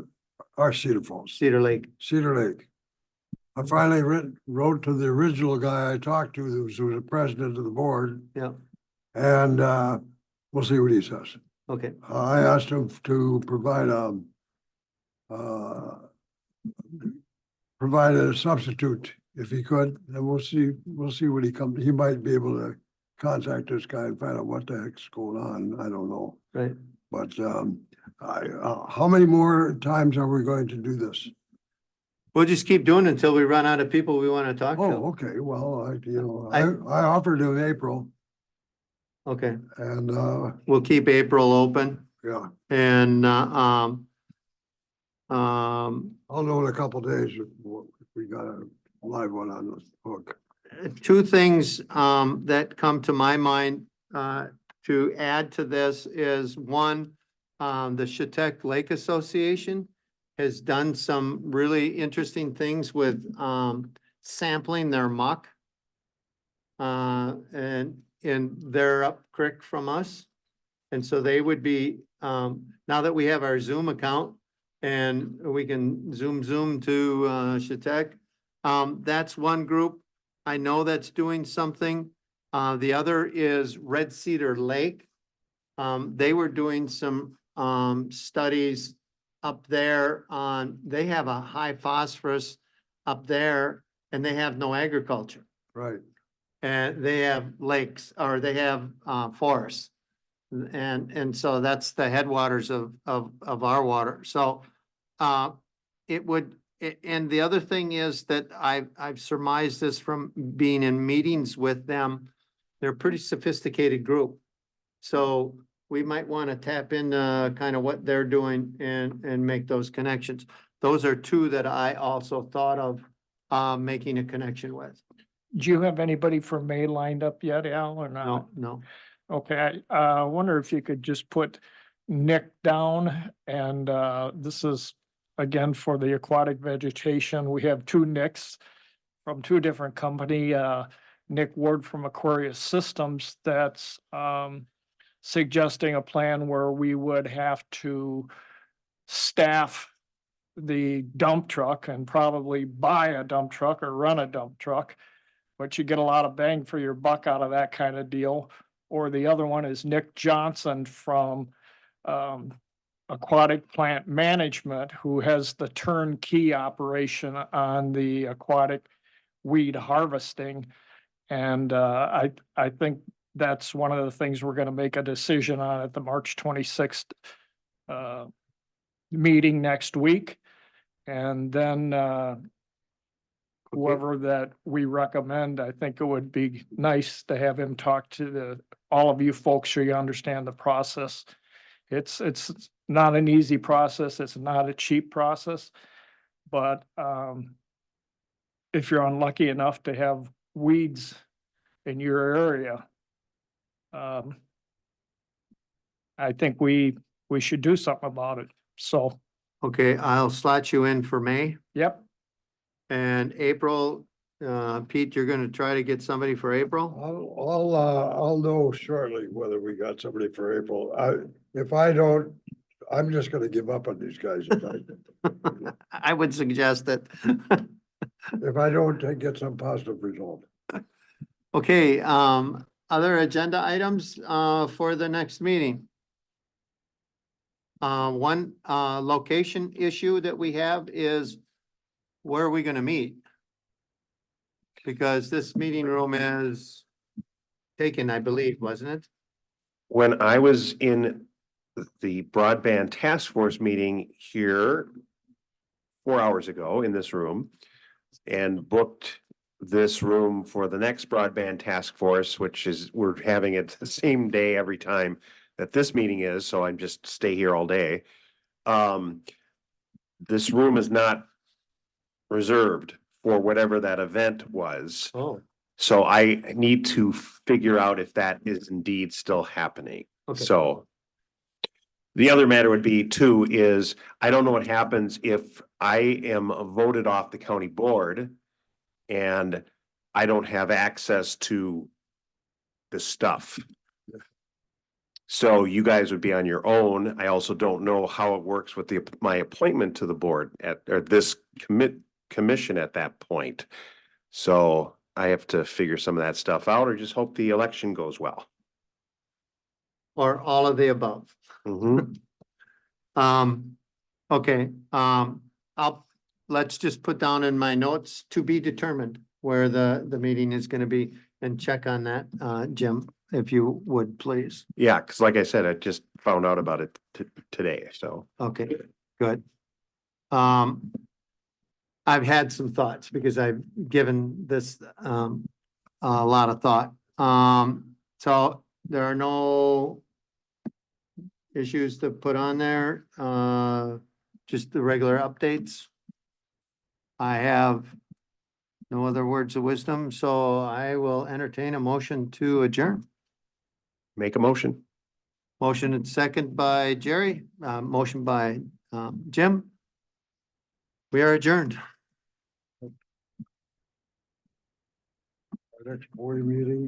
our Cedar Falls, Cedar Lake. Cedar Lake. I finally wrote to the original guy I talked to, who was the president of the board, Yeah, and we'll see what he says. okay. I asked him to provide a substitute if he could, and we'll see what he comes. He might be able to contact this guy and find out what the heck's going on. I don't know. Right. But how many more times are we going to do this? We'll just keep doing it until we run out of people we want to talk Oh, to. okay, well, I- I offered in April Okay, and we'll keep April open yeah, and, I'll know in a couple days if we got a live one on the hook. two things, that come to my mind, to add to this is one, the Chetek Lake Association has done some really interesting things with, sampling their muck. And they're up creek from us. And so they would be, now that we have our Zoom account and we can zoom to, Chetek. That's one group I know that's doing something. The other is Red Cedar Lake. They were doing some, studies up there on, they have a high phosphorus up there and they have no agriculture. Right, And they have lakes or they have, forests And so that's the headwaters of our water. So, it would, and the other thing is that I've surmised this from being in meetings with them. They're a pretty sophisticated group. So we might want to tap into kind of what they're doing and make those connections. Those are two that I also thought of, making a connection with. Do you have anybody for May lined up yet, Al, or not? No, no. Okay, I wonder if you could just put Nick down and this is again for the aquatic vegetation. We have two Nicks from two different company, Nick Ward from Aquarius Systems that's suggesting a plan where we would have to staff the dump truck and probably buy a dump truck or run a dump truck. But you get a lot of bang for your buck out of that kind of deal. Or the other one is Nick Johnson from Aquatic Plant Management, who has the turnkey operation on the aquatic weed harvesting. And I think that's one of the things we're gonna make a decision on at the March 26th meeting next week. And then whoever that we recommend, I think it would be nice to have him talk to all of you folks so you understand the process. It's not an easy process. It's not a cheap process. But if you're unlucky enough to have weeds in your area, I think we should do something about it. So, Okay, I'll slot you in for May yep, and April. Pete, you're gonna try to get somebody for April? I'll know shortly whether we got somebody for April. If I don't, I'm just gonna give up on these guys. I would suggest that. If I don't get some positive result. Okay, other agenda items, for the next meeting. One, location issue that we have is where are we gonna meet? Because this meeting room is taken, I believe, wasn't it? When I was in the broadband task force meeting here 4 hours ago in this room and booked this room for the next broadband task force, which is, we're having it the same day every time that this meeting is, so I'm just stay here all day. This room is not reserved for whatever that event was. Oh. So I need to figure out if that is indeed still happening. Okay. So the other matter would be too, is I don't know what happens if I am voted off the county board and I don't have access to the stuff. So you guys would be on your own. I also don't know how it works with my appointment to the board or this commission at that point. So I have to figure some of that stuff out or just hope the election goes well. Or all of the above. Mhm. Okay, let's just put down in my notes to be determined where the meeting is gonna be and check on that, Jim, if you would, please. Yeah, because like I said, I just found out about it today, so. Okay, good. I've had some thoughts because I've given this, a lot of thought. So there are no issues to put on there, just the regular updates. I have no other words of wisdom, so I will entertain a motion to adjourn. Make a motion. Motion and second by Jerry, motion by, Jim. We are adjourned. Next board meeting